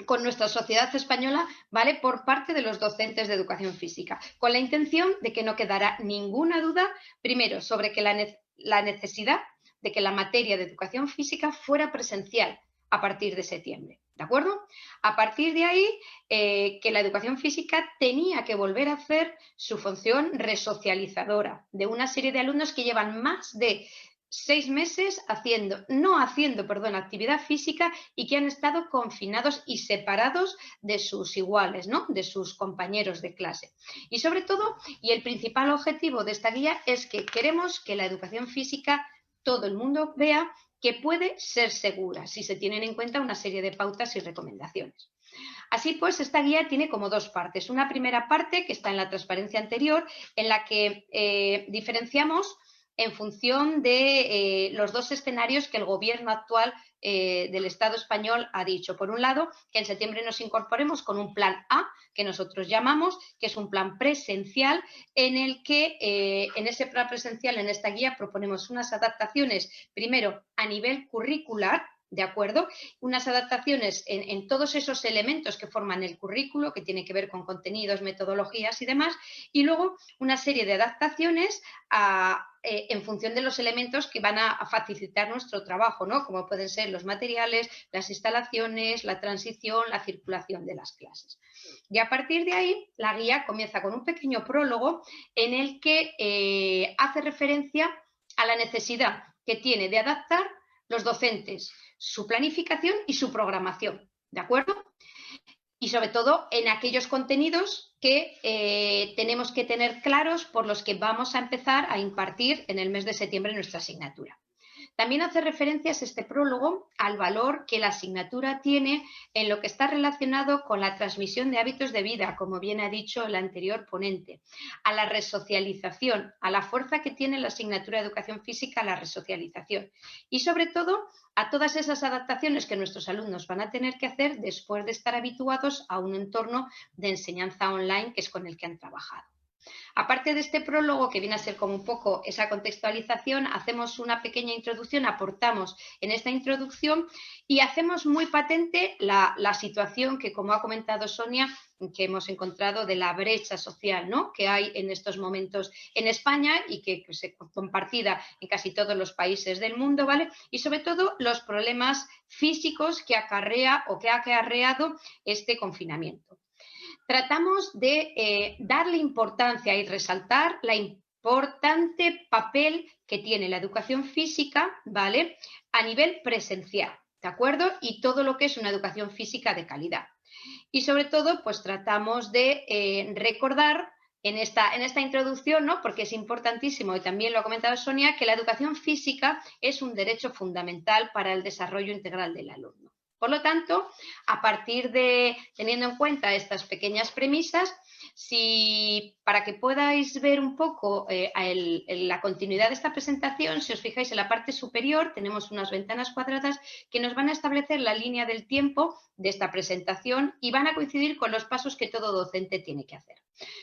con nuestra sociedad española, ¿vale?, por parte de los docentes de educación física, con la intención de que no quedara ninguna duda, primero, sobre que la necesidad de que la materia de educación física fuera presencial a partir de septiembre, ¿de acuerdo? A partir de ahí, que la educación física tenía que volver a hacer su función resocializadora de una serie de alumnos que llevan más de 6 meses no haciendo actividad física y que han estado confinados y separados de sus iguales, ¿no?, de sus compañeros de clase. Y sobre todo, y el principal objetivo de esta guía es que queremos que la educación física todo el mundo vea que puede ser segura si se tienen en cuenta una serie de pautas y recomendaciones. Así pues, esta guía tiene como 2 partes. Una primera parte que está en la transparencia anterior, en la que diferenciamos en función de los 2 escenarios que el gobierno actual del Estado español ha dicho. Por un lado, que en septiembre nos incorporemos con un plan A, que nosotros llamamos, que es un plan presencial, en el que en ese plan presencial, en esta guía, proponemos unas adaptaciones, primero a nivel curricular, ¿de acuerdo? Unas adaptaciones en todos esos elementos que forman el currículo, que tiene que ver con contenidos, metodologías y demás, y luego una serie de adaptaciones en función de los elementos que van a facilitar nuestro trabajo, ¿no?, como pueden ser los materiales, las instalaciones, la transición, la circulación de las clases. Y a partir de ahí, la guía comienza con un pequeño prólogo en el que hace referencia a la necesidad que tiene de adaptar los docentes su planificación y su programación, ¿de acuerdo? Y sobre todo en aquellos contenidos que tenemos que tener claros por los que vamos a empezar a impartir en el mes de septiembre nuestra asignatura. También hace referencias este prólogo al valor que la asignatura tiene en lo que está relacionado con la transmisión de hábitos de vida, como bien ha dicho el anterior ponente, a la resocialización, a la fuerza que tiene la asignatura de educación física a la resocialización y sobre todo a todas esas adaptaciones que nuestros alumnos van a tener que hacer después de estar habituados a un entorno de enseñanza online que es con el que han trabajado. Aparte de este prólogo, que viene a ser como un poco esa contextualización, hacemos una pequeña introducción, aportamos en esta introducción y hacemos muy patente la situación que, como ha comentado Sonia, que hemos encontrado de la brecha social, ¿no?, que hay en estos momentos en España y que es compartida en casi todos los países del mundo, ¿vale? Y sobre todo los problemas físicos que acarrea o que ha acarreado este confinamiento. Tratamos de darle importancia y resaltar la importante papel que tiene la educación física, ¿vale?, a nivel presencial, ¿de acuerdo? Y todo lo que es una educación física de calidad. Y sobre todo, pues tratamos de recordar en esta introducción, ¿no?, porque es importantísimo, y también lo ha comentado Sonia, que la educación física es un derecho fundamental para el desarrollo integral del alumno. Por lo tanto, a partir de, teniendo en cuenta estas pequeñas premisas, para que podáis ver un poco la continuidad de esta presentación, si os fijáis en la parte superior tenemos unas ventanas cuadradas que nos van a establecer la línea del tiempo de esta presentación y van a coincidir con los pasos que todo docente tiene que hacer.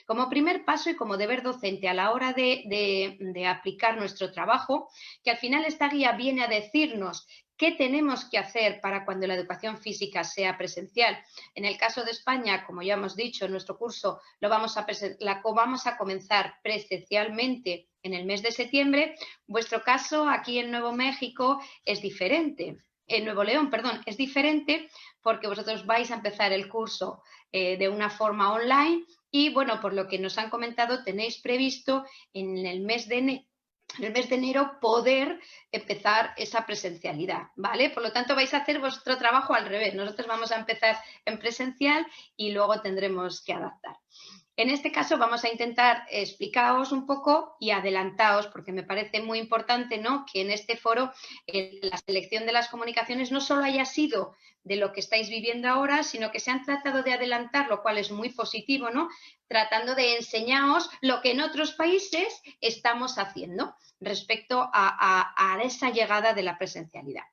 Como primer paso y como deber docente a la hora de aplicar nuestro trabajo, que al final esta guía viene a decirnos ¿qué tenemos que hacer para cuando la educación física sea presencial? En el caso de España, como ya hemos dicho, nuestro curso lo vamos a comenzar presencialmente en el mes de septiembre. Vuestro caso aquí en Nuevo México es diferente. En Nuevo León, perdón, es diferente porque vosotros vais a empezar el curso de una forma online y, bueno, por lo que nos han comentado, tenéis previsto en el mes de enero poder empezar esa presencialidad, ¿vale? Por lo tanto, vais a hacer vuestro trabajo al revés. Nosotros vamos a empezar en presencial y luego tendremos que adaptar. En este caso vamos a intentar explicaros un poco y adelantaos, porque me parece muy importante, ¿no?, que en este foro la selección de las comunicaciones no solo haya sido de lo que estáis viviendo ahora, sino que se han tratado de adelantar, lo cual es muy positivo, ¿no?, tratando de enseñaros lo que en otros países estamos haciendo respecto a esa llegada de la presencialidad.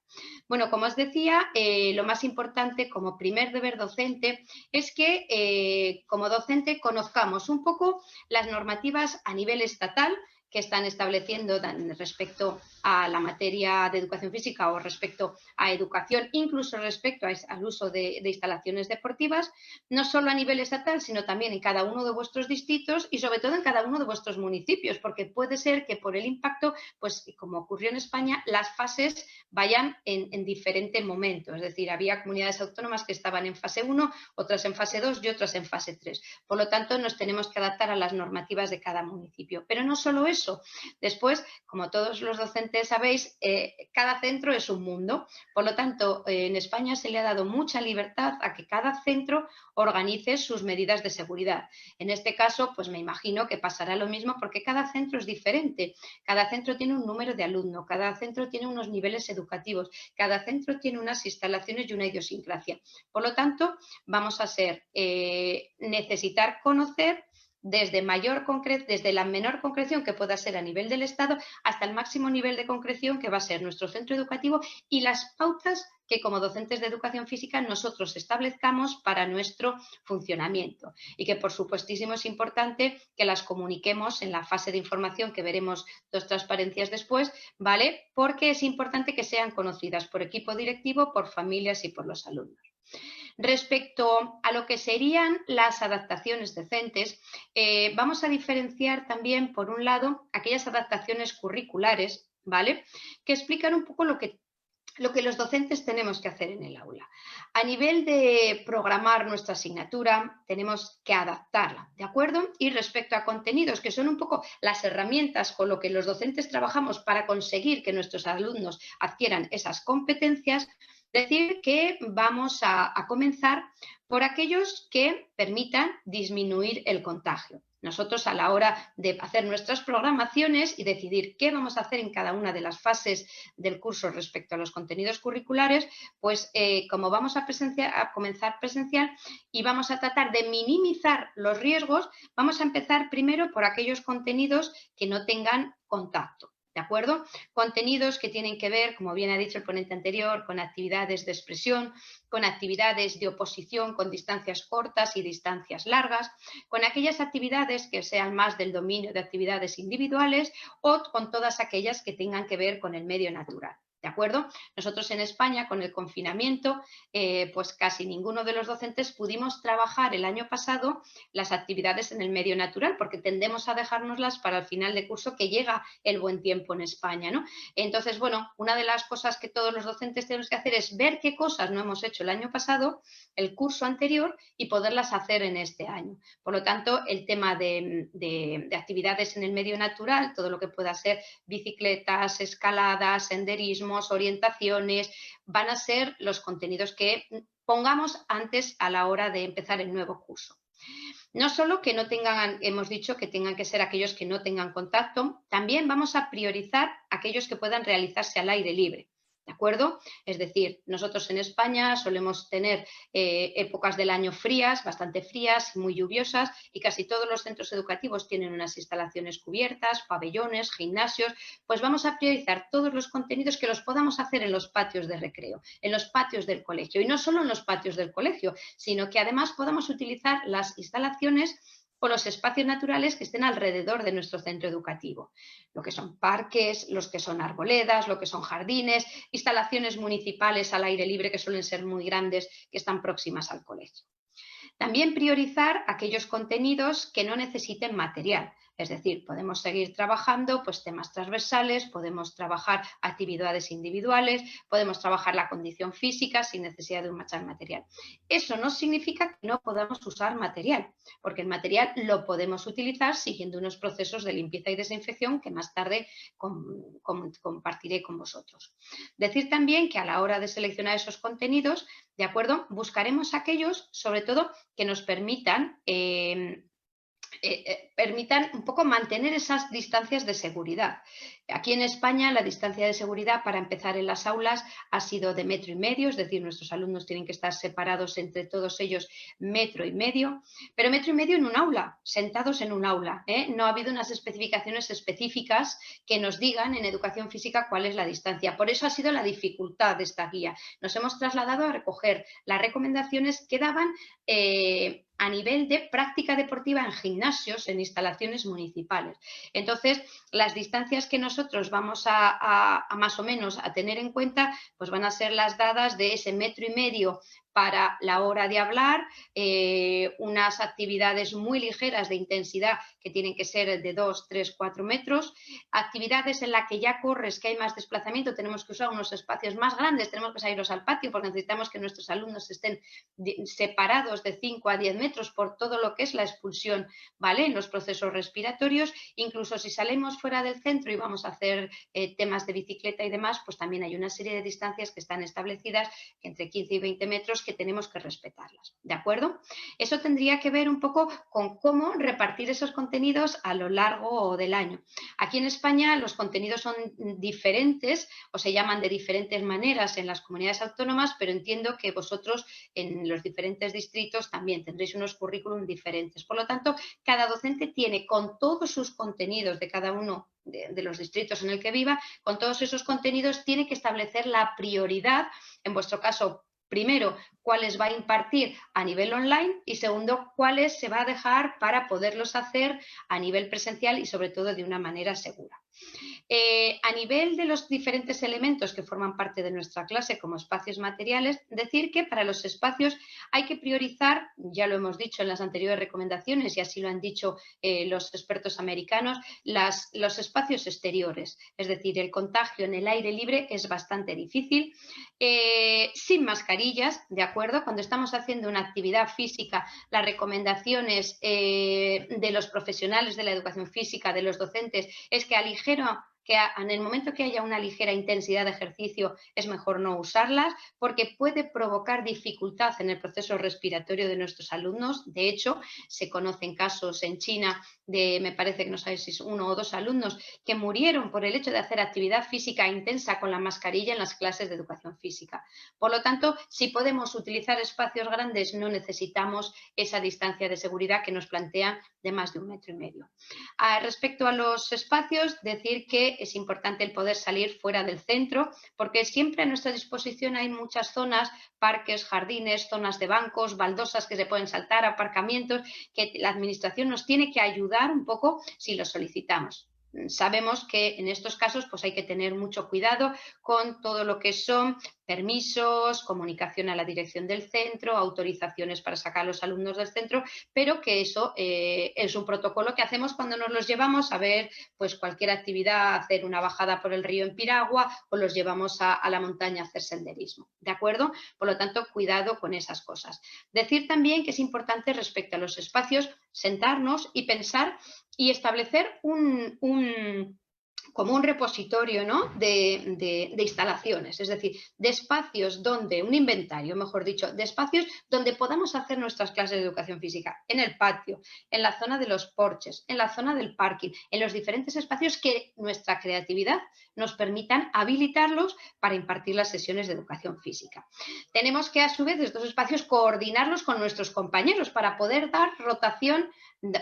Bueno, como os decía, lo más importante como primer deber docente es que como docente conozcamos un poco las normativas a nivel estatal que están estableciendo respecto a la materia de educación física o respecto a educación, incluso respecto al uso de instalaciones deportivas, no solo a nivel estatal, sino también en cada uno de vuestros distritos y sobre todo en cada uno de vuestros municipios, porque puede ser que por el impacto, pues como ocurrió en España, las fases vayan en diferente momento. Es decir, había comunidades autónomas que estaban en fase 1, otras en fase 2 y otras en fase 3. Por lo tanto, nos tenemos que adaptar a las normativas de cada municipio. Pero no solo eso. Después, como todos los docentes sabéis, cada centro es un mundo. Por lo tanto, en España se le ha dado mucha libertad a que cada centro organice sus medidas de seguridad. En este caso, pues me imagino que pasará lo mismo porque cada centro es diferente. Cada centro tiene un número de alumnos, cada centro tiene unos niveles educativos, cada centro tiene unas instalaciones y una idiosincrasia. Por lo tanto, vamos a necesitar conocer desde la menor concreción que pueda ser a nivel del Estado hasta el máximo nivel de concreción que va a ser nuestro centro educativo y las pautas que como docentes de educación física nosotros establezcamos para nuestro funcionamiento y que por supuestísimo es importante que las comuniquemos en la fase de información que veremos 2 transparencias después, ¿vale? Porque es importante que sean conocidas por equipo directivo, por familias y por los alumnos. Respecto a lo que serían las adaptaciones docentes, vamos a diferenciar también, por un lado, aquellas adaptaciones curriculares, ¿vale?, que explican un poco lo que los docentes tenemos que hacer en el aula. A nivel de programar nuestra asignatura, tenemos que adaptarla, ¿de acuerdo? Y respecto a contenidos, que son un poco las herramientas con lo que los docentes trabajamos para conseguir que nuestros alumnos adquieran esas competencias, decir que vamos a comenzar por aquellos que permitan disminuir el contagio. Nosotros a la hora de hacer nuestras programaciones y decidir qué vamos a hacer en cada una de las fases del curso respecto a los contenidos curriculares, pues como vamos a comenzar presencial y vamos a tratar de minimizar los riesgos, vamos a empezar primero por aquellos contenidos que no tengan contacto. ¿De acuerdo? Contenidos que tienen que ver, como bien ha dicho el ponente anterior, con actividades de expresión, con actividades de oposición con distancias cortas y distancias largas, con aquellas actividades que sean más del dominio de actividades individuales o con todas aquellas que tengan que ver con el medio natural. ¿De acuerdo? Nosotros en España, con el confinamiento, pues casi ninguno de los docentes pudimos trabajar el año pasado las actividades en el medio natural, porque tendemos a dejárnoslas para el final de curso que llega el buen tiempo en España, ¿no? Entonces, bueno, una de las cosas que todos los docentes tenemos que hacer es ver qué cosas no hemos hecho el año pasado, el curso anterior, y poderlas hacer en este año. Por lo tanto, el tema de actividades en el medio natural, todo lo que pueda ser bicicletas, escaladas, senderismo, orientaciones, van a ser los contenidos que pongamos antes a la hora de empezar el nuevo curso. No solo que no tengan, hemos dicho que tengan que ser aquellos que no tengan contacto, también vamos a priorizar aquellos que puedan realizarse al aire libre. ¿De acuerdo? Es decir, nosotros en España solemos tener épocas del año frías, bastante frías, muy lluviosas, y casi todos los centros educativos tienen unas instalaciones cubiertas, pabellones, gimnasios. Pues vamos a priorizar todos los contenidos que los podamos hacer en los patios de recreo, en los patios del colegio, y no solo en los patios del colegio, sino que además podamos utilizar las instalaciones o los espacios naturales que estén alrededor de nuestro centro educativo, lo que son parques, los que son arboledas, lo que son jardines, instalaciones municipales al aire libre que suelen ser muy grandes, que están próximas al colegio. También priorizar aquellos contenidos que no necesiten material. Es decir, podemos seguir trabajando pues, temas transversales, podemos trabajar actividades individuales, podemos trabajar la condición física sin necesidad de un material. Eso no significa que no podamos usar material, porque el material lo podemos utilizar siguiendo unos procesos de limpieza y desinfección que más tarde compartiré con vosotros. Decir también que a la hora de seleccionar esos contenidos, ¿de acuerdo? Buscaremos aquellos, sobre todo, que nos permitan un poco mantener esas distancias de seguridad. Aquí en España la distancia de seguridad para empezar en las aulas ha sido de 1,5 metros, es decir, nuestros alumnos tienen que estar separados entre todos ellos 1,5 metros, pero 1,5 metros en un aula, sentados en un aula, ¿eh? No ha habido unas especificaciones específicas que nos digan en educación física cuál es la distancia. Por eso ha sido la dificultad de esta guía. Nos hemos trasladado a recoger las recomendaciones que daban a nivel de práctica deportiva en gimnasios, en instalaciones municipales. Entonces, las distancias que nosotros vamos a más o menos a tener en cuenta, pues van a ser las dadas de ese 1,5 metros para la hora de hablar, unas actividades muy ligeras de intensidad que tienen que ser de 2, 3, 4 metros, actividades en las que ya corres, que hay más desplazamiento, tenemos que usar unos espacios más grandes, tenemos que salirlos al patio porque necesitamos que nuestros alumnos estén separados de 5 a 10 metros por todo lo que es la expulsión, ¿vale? En los procesos respiratorios, incluso si salimos fuera del centro y vamos a hacer temas de bicicleta y demás, pues también hay una serie de distancias que están establecidas entre 15 y 20 metros que tenemos que respetarlas, ¿de acuerdo? Eso tendría que ver un poco con cómo repartir esos contenidos a lo largo del año. Aquí en España los contenidos son diferentes o se llaman de diferentes maneras en las comunidades autónomas, pero entiendo que vosotros en los diferentes distritos también tendréis unos currículum diferentes. Por lo tanto, cada docente tiene con todos sus contenidos de cada uno de los distritos en el que viva, con todos esos contenidos tiene que establecer la prioridad, en vuestro caso, primero, cuáles va a impartir a nivel online y segundo, cuáles se va a dejar para poderlos hacer a nivel presencial y sobre todo de una manera segura. A nivel de los diferentes elementos que forman parte de nuestra clase como espacios materiales, decir que para los espacios hay que priorizar, ya lo hemos dicho en las anteriores recomendaciones y así lo han dicho los expertos americanos, los espacios exteriores, es decir, el contagio en el aire libre es bastante difícil, sin mascarillas, ¿de acuerdo? Cuando estamos haciendo una actividad física, las recomendaciones de los profesionales de la educación física, de los docentes, es que que en el momento que haya una ligera intensidad de ejercicio es mejor no usarlas porque puede provocar dificultad en el proceso respiratorio de nuestros alumnos. De hecho, se conocen casos en China de, me parece que no sabéis si es 1 o 2 alumnos que murieron por el hecho de hacer actividad física intensa con la mascarilla en las clases de educación física. Por lo tanto, si podemos utilizar espacios grandes, no necesitamos esa distancia de seguridad que nos plantean de más de 1,5 metros. Respecto a los espacios, decir que es importante el poder salir fuera del centro porque siempre a nuestra disposición hay muchas zonas, parques, jardines, zonas de bancos, baldosas que se pueden saltar, aparcamientos, que la administración nos tiene que ayudar un poco si lo solicitamos. Sabemos que en estos casos pues hay que tener mucho cuidado con todo lo que son permisos, comunicación a la dirección del centro, autorizaciones para sacar a los alumnos del centro, pero que eso es un protocolo que hacemos cuando nos los llevamos a ver pues cualquier actividad, hacer una bajada por el río en piragua o los llevamos a la montaña a hacer senderismo, ¿de acuerdo? Por lo tanto, cuidado con esas cosas. Decir también que es importante respecto a los espacios sentarnos y pensar y establecer como un repositorio, ¿no? de instalaciones, es decir, de espacios donde, un inventario, mejor dicho, de espacios donde podamos hacer nuestras clases de educación física, en el patio, en la zona de los porches, en la zona del parking, en los diferentes espacios que nuestra creatividad nos permitan habilitarlos para impartir las sesiones de educación física. Tenemos que, a su vez, estos espacios coordinarlos con nuestros compañeros para poder dar rotación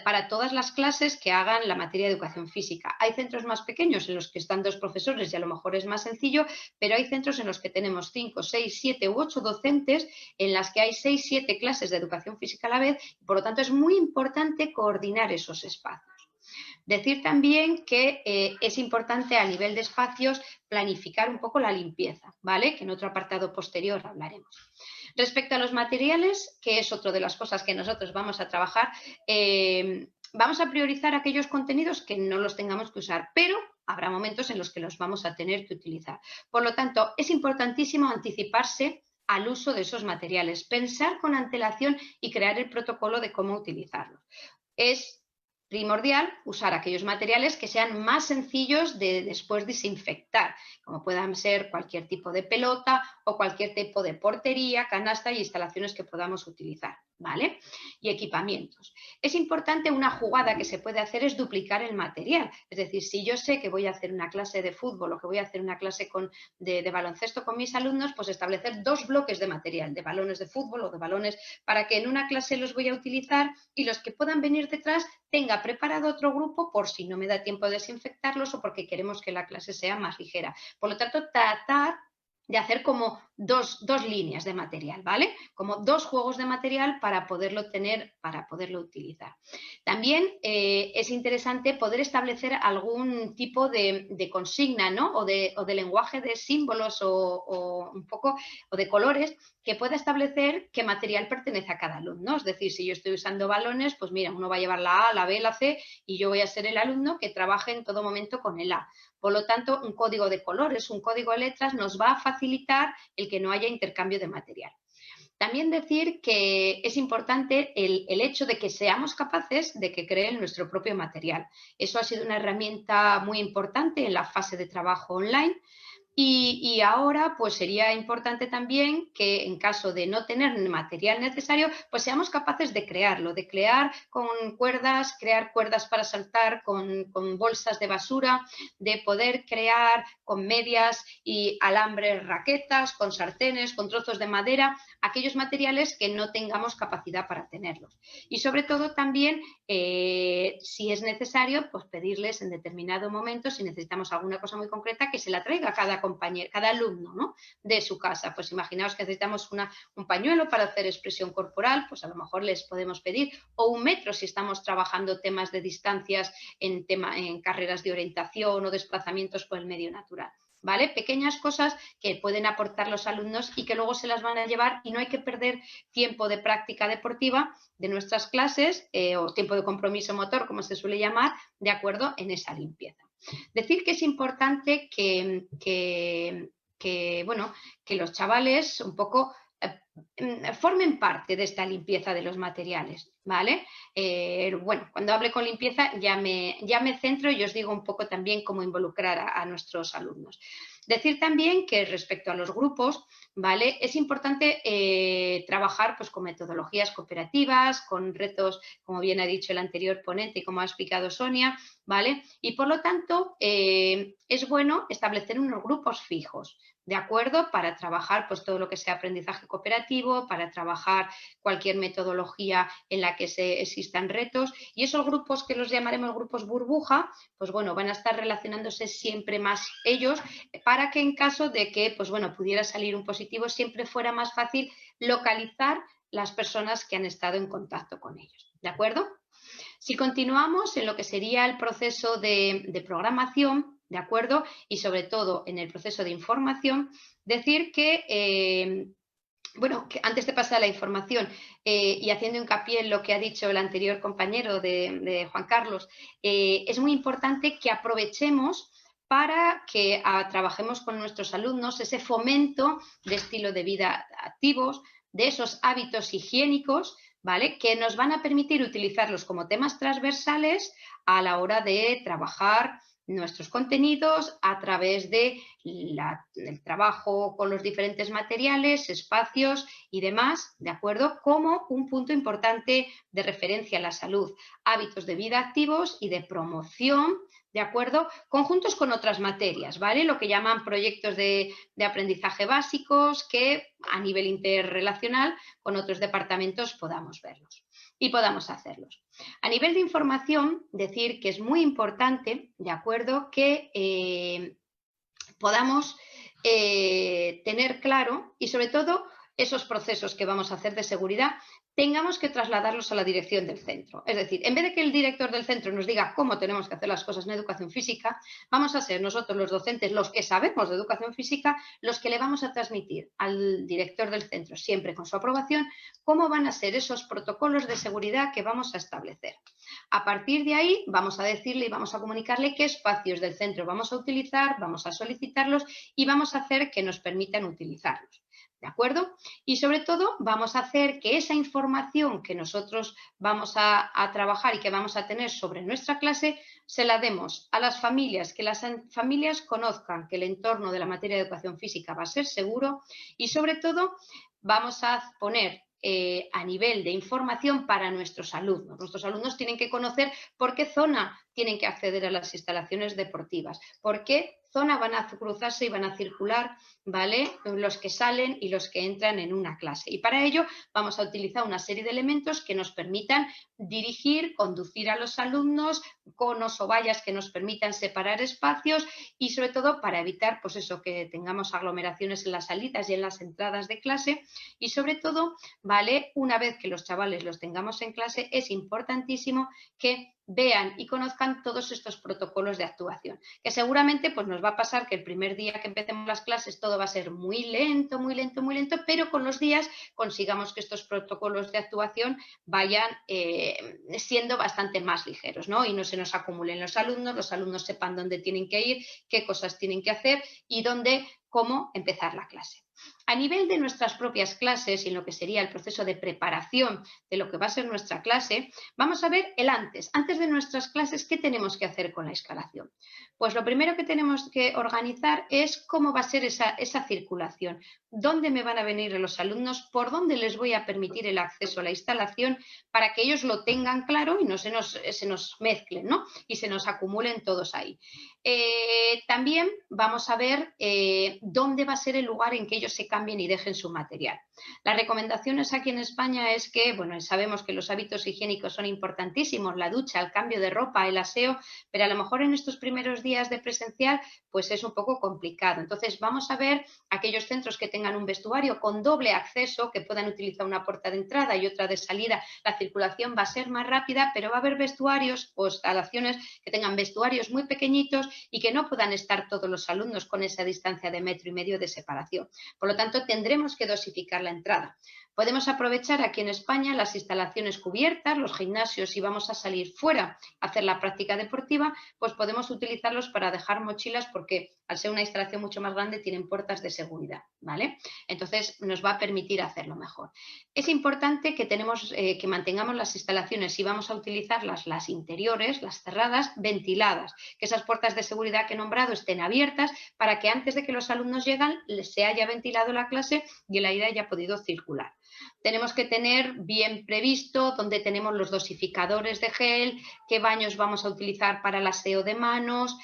para todas las clases que hagan la materia de educación física. Hay centros más pequeños en los que están 2 profesores y a lo mejor es más sencillo, pero hay centros en los que tenemos 5, 6, 7 u 8 docentes en las que hay 6, 7 clases de educación física a la vez y por lo tanto es muy importante coordinar esos espacios. Decir también que es importante a nivel de espacios planificar un poco la limpieza, ¿vale? Que en otro apartado posterior hablaremos. Respecto a los materiales, que es otra de las cosas que nosotros vamos a trabajar, vamos a priorizar aquellos contenidos que no los tengamos que usar, pero habrá momentos en los que los vamos a tener que utilizar. Por lo tanto, es importantísimo anticiparse al uso de esos materiales, pensar con antelación y crear el protocolo de cómo utilizarlos. Es primordial usar aquellos materiales que sean más sencillos de después desinfectar, como puedan ser cualquier tipo de pelota o cualquier tipo de portería, canasta y instalaciones que podamos utilizar, ¿vale? Y equipamientos. Es importante, una jugada que se puede hacer es duplicar el material, es decir, si yo sé que voy a hacer una clase de fútbol o que voy a hacer una clase de baloncesto con mis alumnos, pues establecer 2 bloques de material, de balones de fútbol o de balones, para que en una clase los voy a utilizar y los que puedan venir detrás tenga preparado otro grupo por si no me da tiempo de desinfectarlos o porque queremos que la clase sea más ligera. Por lo tanto, tratar de hacer como dos líneas de material, ¿vale? Como 2 juegos de material para poderlo tener, para poderlo utilizar. También es interesante poder establecer algún tipo de consigna, ¿no? O de lenguaje de símbolos o un poco o de colores que pueda establecer qué material pertenece a cada alumno. Es decir, si yo estoy usando balones, pues mira, uno va a llevar la A, la B, la C y yo voy a ser el alumno que trabaje en todo momento con el A. Por lo tanto, un código de colores, un código de letras nos va a facilitar el que no haya intercambio de material. También decir que es importante el hecho de que seamos capaces de que creen nuestro propio material. Eso ha sido una herramienta muy importante en la fase de trabajo online. Y ahora pues sería importante también que en caso de no tener material necesario, pues seamos capaces de crearlo, de crear con cuerdas, crear cuerdas para saltar, con bolsas de basura, de poder crear con medias y alambres, raquetas, con sartenes, con trozos de madera, aquellos materiales que no tengamos capacidad para tenerlos. Y sobre todo también, si es necesario, pues pedirles en determinado momento, si necesitamos alguna cosa muy concreta, que se la traiga cada compañero, cada alumno, ¿no? De su casa. Pues imaginaos que necesitamos un pañuelo para hacer expresión corporal, pues a lo mejor les podemos pedir, o 1 metro si estamos trabajando temas de distancias en carreras de orientación o desplazamientos por el medio natural. ¿Vale? Pequeñas cosas que pueden aportar los alumnos y que luego se las van a llevar y no hay que perder tiempo de práctica deportiva de nuestras clases o tiempo de compromiso motor, como se suele llamar, de acuerdo en esa limpieza. Decir que es importante que los chavales un poco formen parte de esta limpieza de los materiales, ¿vale? Cuando hable con limpieza ya me centro y os digo un poco también cómo involucrar a nuestros alumnos. Decir también que respecto a los grupos, ¿vale? Es importante trabajar pues, con metodologías cooperativas, con retos, como bien ha dicho el anterior ponente y como ha explicado Sonia, ¿vale? Y por lo tanto es bueno establecer unos grupos fijos, ¿de acuerdo? Para trabajar pues, todo lo que sea aprendizaje cooperativo, para trabajar cualquier metodología en la que existan retos y esos grupos que los llamaremos grupos burbuja, pues bueno, van a estar relacionándose siempre más ellos para que en caso de que pues bueno, pudiera salir un positivo siempre fuera más fácil localizar las personas que han estado en contacto con ellos, ¿de acuerdo? Si continuamos en lo que sería el proceso de programación, ¿de acuerdo? Y sobre todo en el proceso de información, decir que, que antes de pasar a la información y haciendo hincapié en lo que ha dicho el anterior compañero de Juan Carlos, es muy importante que aprovechemos para que trabajemos con nuestros alumnos ese fomento de estilo de vida activos, de esos hábitos higiénicos, ¿vale? Que nos van a permitir utilizarlos como temas transversales a la hora de trabajar nuestros contenidos a través de el trabajo con los diferentes materiales, espacios y demás, ¿de acuerdo? Como un punto importante de referencia a la salud, hábitos de vida activos y de promoción, ¿de acuerdo? Conjuntos con otras materias, ¿vale? Lo que llaman proyectos de aprendizaje básicos que a nivel interrelacional con otros departamentos podamos verlos y podamos hacerlos. A nivel de información, decir que es muy importante, ¿de acuerdo?, que podamos tener claro y sobre todo esos procesos que vamos a hacer de seguridad tengamos que trasladarlos a la dirección del centro. Es decir, en vez de que el director del centro nos diga cómo tenemos que hacer las cosas en educación física, vamos a ser nosotros los docentes, los que sabemos de educación física, los que le vamos a transmitir al director del centro, siempre con su aprobación, cómo van a ser esos protocolos de seguridad que vamos a establecer. A partir de ahí vamos a decirle y vamos a comunicarle qué espacios del centro vamos a utilizar, vamos a solicitarlos y vamos a hacer que nos permitan utilizarlos. ¿De acuerdo? Y sobre todo vamos a hacer que esa información que nosotros vamos a trabajar y que vamos a tener sobre nuestra clase se la demos a las familias, que las familias conozcan que el entorno de la materia de educación física va a ser seguro y sobre todo vamos a poner a nivel de información para nuestros alumnos. Nuestros alumnos tienen que conocer por qué zona tienen que acceder a las instalaciones deportivas, por qué zona van a cruzarse y van a circular, ¿vale?, los que salen y los que entran en una clase. Y para ello vamos a utilizar una serie de elementos que nos permitan dirigir, conducir a los alumnos, conos o vallas que nos permitan separar espacios y sobre todo para evitar, pues eso, que tengamos aglomeraciones en las salidas y en las entradas de clase y sobre todo, ¿vale?, una vez que los chavales los tengamos en clase es importantísimo que vean y conozcan todos estos protocolos de actuación, que seguramente pues nos va a pasar que el primer día que empecemos las clases todo va a ser muy lento, pero con los días consigamos que estos protocolos de actuación vayan siendo bastante más ligeros, ¿no? Y no se nos acumulen los alumnos sepan dónde tienen que ir, qué cosas tienen que hacer y cómo empezar la clase. A nivel de nuestras propias clases y en lo que sería el proceso de preparación de lo que va a ser nuestra clase, vamos a ver el antes. Antes de nuestras clases, ¿qué tenemos que hacer con la instalación? Pues lo primero que tenemos que organizar es cómo va a ser esa circulación. ¿Dónde me van a venir los alumnos? ¿Por dónde les voy a permitir el acceso a la instalación para que ellos lo tengan claro y no se nos mezclen, ¿no?, y se nos acumulen todos ahí? También vamos a ver dónde va a ser el lugar en que ellos se cambien y dejen su material. Las recomendaciones aquí en España es que, bueno, sabemos que los hábitos higiénicos son importantísimos, la ducha, el cambio de ropa, el aseo, pero a lo mejor en estos primeros días de presencial pues es un poco complicado. Entonces vamos a ver aquellos centros que tengan un vestuario con doble acceso, que puedan utilizar una puerta de entrada y otra de salida. La circulación va a ser más rápida, pero va a haber vestuarios o instalaciones que tengan vestuarios muy pequeñitos y que no puedan estar todos los alumnos con esa distancia de 1,5 metros de separación. Por lo tanto, tendremos que dosificar la entrada. Podemos aprovechar aquí en España las instalaciones cubiertas, los gimnasios, si vamos a salir fuera a hacer la práctica deportiva, pues podemos utilizarlos para dejar mochilas porque al ser una instalación mucho más grande tienen puertas de seguridad, ¿vale? Entonces nos va a permitir hacerlo mejor. Es importante que mantengamos las instalaciones, si vamos a utilizarlas, las interiores, las cerradas, ventiladas, que esas puertas de seguridad que he nombrado estén abiertas para que antes de que los alumnos lleguen se haya ventilado la clase y el aire haya podido circular. Tenemos que tener bien previsto dónde tenemos los dosificadores de gel, qué baños vamos a utilizar para el aseo de manos,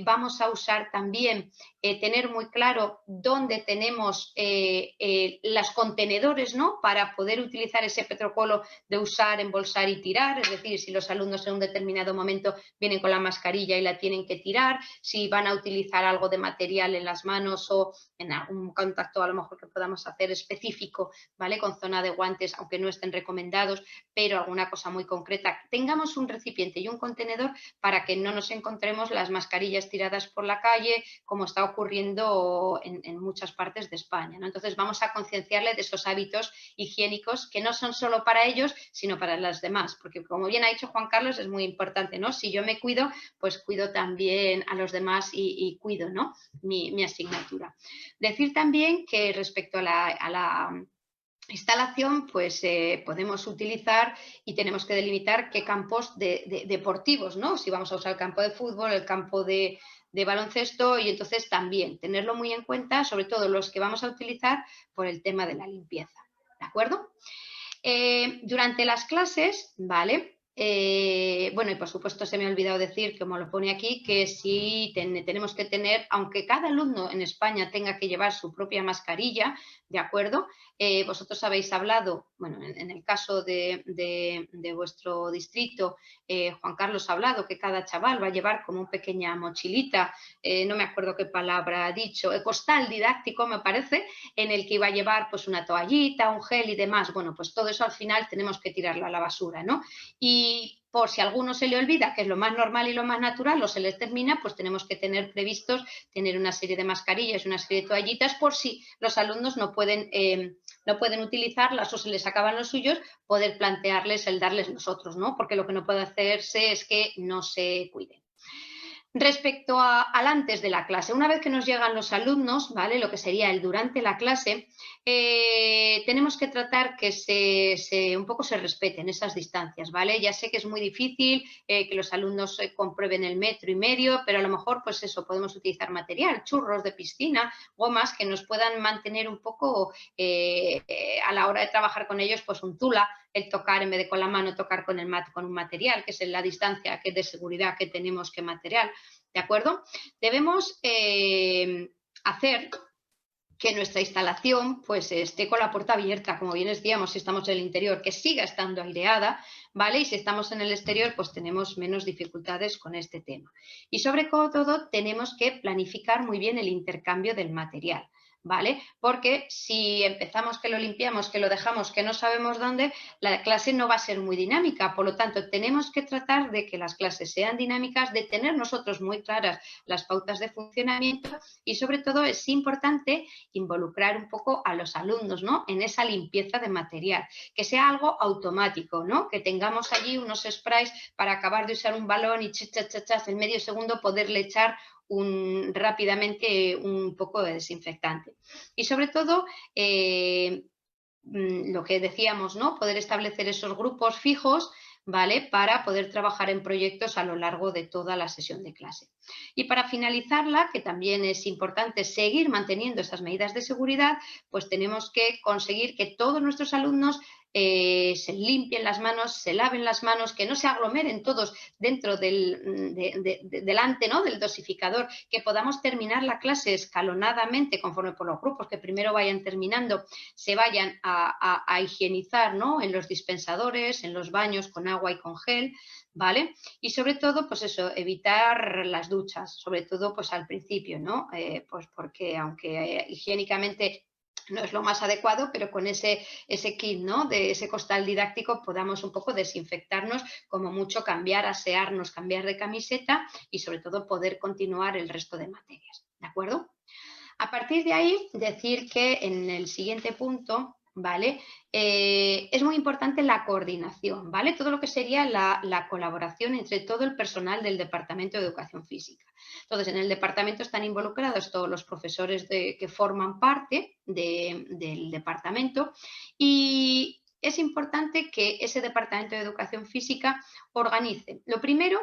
vamos a usar también, tener muy claro dónde tenemos los contenedores, ¿no?, para poder utilizar ese protocolo de usar, embolsar y tirar, es decir, si los alumnos en un determinado momento vienen con la mascarilla y la tienen que tirar, si van a utilizar algo de material en las manos o en algún contacto a lo mejor que podamos hacer específico, ¿vale?, con zona de guantes, aunque no estén recomendados, pero alguna cosa muy concreta. Tengamos un recipiente y un contenedor para que no nos encontremos las mascarillas tiradas por la calle, como está ocurriendo en muchas partes de España, ¿no? Entonces vamos a concienciarles de esos hábitos higiénicos que no son solo para ellos, sino para las demás, porque como bien ha dicho Juan Carlos, es muy importante, ¿no? Si yo me cuido, pues cuido también a los demás y cuido, ¿no?, mi asignatura. Decir también que respecto a instalación, pues podemos utilizar y tenemos que delimitar qué campos deportivos, ¿no? Si vamos a usar el campo de fútbol, el campo de baloncesto, y entonces también tenerlo muy en cuenta, sobre todo los que vamos a utilizar por el tema de la limpieza, ¿de acuerdo? Durante las clases, ¿vale? Bueno, y por supuesto se me ha olvidado decir, como lo pone aquí, que sí tenemos que tener, aunque cada alumno en España tenga que llevar su propia mascarilla, ¿de acuerdo? Vosotros habéis hablado, bueno, en el caso de vuestro distrito, Juan Carlos ha hablado que cada chaval va a llevar como una pequeña mochilita, no me acuerdo qué palabra ha dicho, costal didáctico me parece, en el que iba a llevar pues una toallita, un gel y demás. Bueno, pues todo eso al final tenemos que tirarlo a la basura, ¿no? Y por si a alguno se le olvida, que es lo más normal y lo más natural, o se les termina, pues tenemos que tener previstos tener una serie de mascarillas y una serie de toallitas por si los alumnos no pueden utilizarlas o se les acaban los suyos, poder plantearles el darles nosotros, ¿no? Porque lo que no puede hacerse es que no se cuiden. Respecto al antes de la clase, una vez que nos llegan los alumnos, ¿vale? Lo que sería el durante la clase, tenemos que tratar que un poco se respeten esas distancias, ¿vale? Ya sé que es muy difícil que los alumnos comprueben el 1,5 metros, pero a lo mejor, pues eso, podemos utilizar material, churros de piscina, gomas que nos puedan mantener un poco a la hora de trabajar con ellos, pues un tula, el tocar en vez de con la mano, tocar con un material, que es la distancia que de seguridad que tenemos que material, ¿de acuerdo? Debemos hacer que nuestra instalación pues esté con la puerta abierta, como bien decíamos, si estamos en el interior, que siga estando aireada, ¿vale? Y si estamos en el exterior, pues tenemos menos dificultades con este tema. Y sobre todo, tenemos que planificar muy bien el intercambio del material, ¿vale? Porque si empezamos que lo limpiamos, que lo dejamos, que no sabemos dónde, la clase no va a ser muy dinámica. Por lo tanto, tenemos que tratar de que las clases sean dinámicas, de tener nosotros muy claras las pautas de funcionamiento y, sobre todo, es importante involucrar un poco a los alumnos, ¿no? En esa limpieza de material, que sea algo automático, ¿no? Que tengamos allí unos sprays para acabar de usar un balón y en medio segundo poderle echar rápidamente un poco de desinfectante. Y sobre todo, lo que decíamos, ¿no? Poder establecer esos grupos fijos, ¿vale? Para poder trabajar en proyectos a lo largo de toda la sesión de clase. Y para finalizarla, que también es importante seguir manteniendo esas medidas de seguridad, pues tenemos que conseguir que todos nuestros alumnos se limpien las manos, se laven las manos, que no se aglomeren todos dentro delante, ¿no? Del dosificador, que podamos terminar la clase escalonadamente conforme por los grupos que primero vayan terminando, se vayan a higienizar, ¿no? En los dispensadores, en los baños con agua y con gel, ¿vale? Y sobre todo, pues eso, evitar las duchas, sobre todo pues al principio, ¿no? Pues porque aunque higiénicamente no es lo más adecuado, pero con ese kit, ¿no? De ese costal didáctico podamos un poco desinfectarnos, como mucho cambiar, asearnos, cambiar de camiseta y sobre todo poder continuar el resto de materias, ¿de acuerdo? A partir de ahí, decir que en el siguiente punto, ¿vale? Es muy importante la coordinación, ¿vale? Todo lo que sería la colaboración entre todo el personal del Departamento de Educación Física. Entonces, en el departamento están involucrados todos los profesores que forman parte del departamento y es importante que ese Departamento de Educación Física organice, lo primero,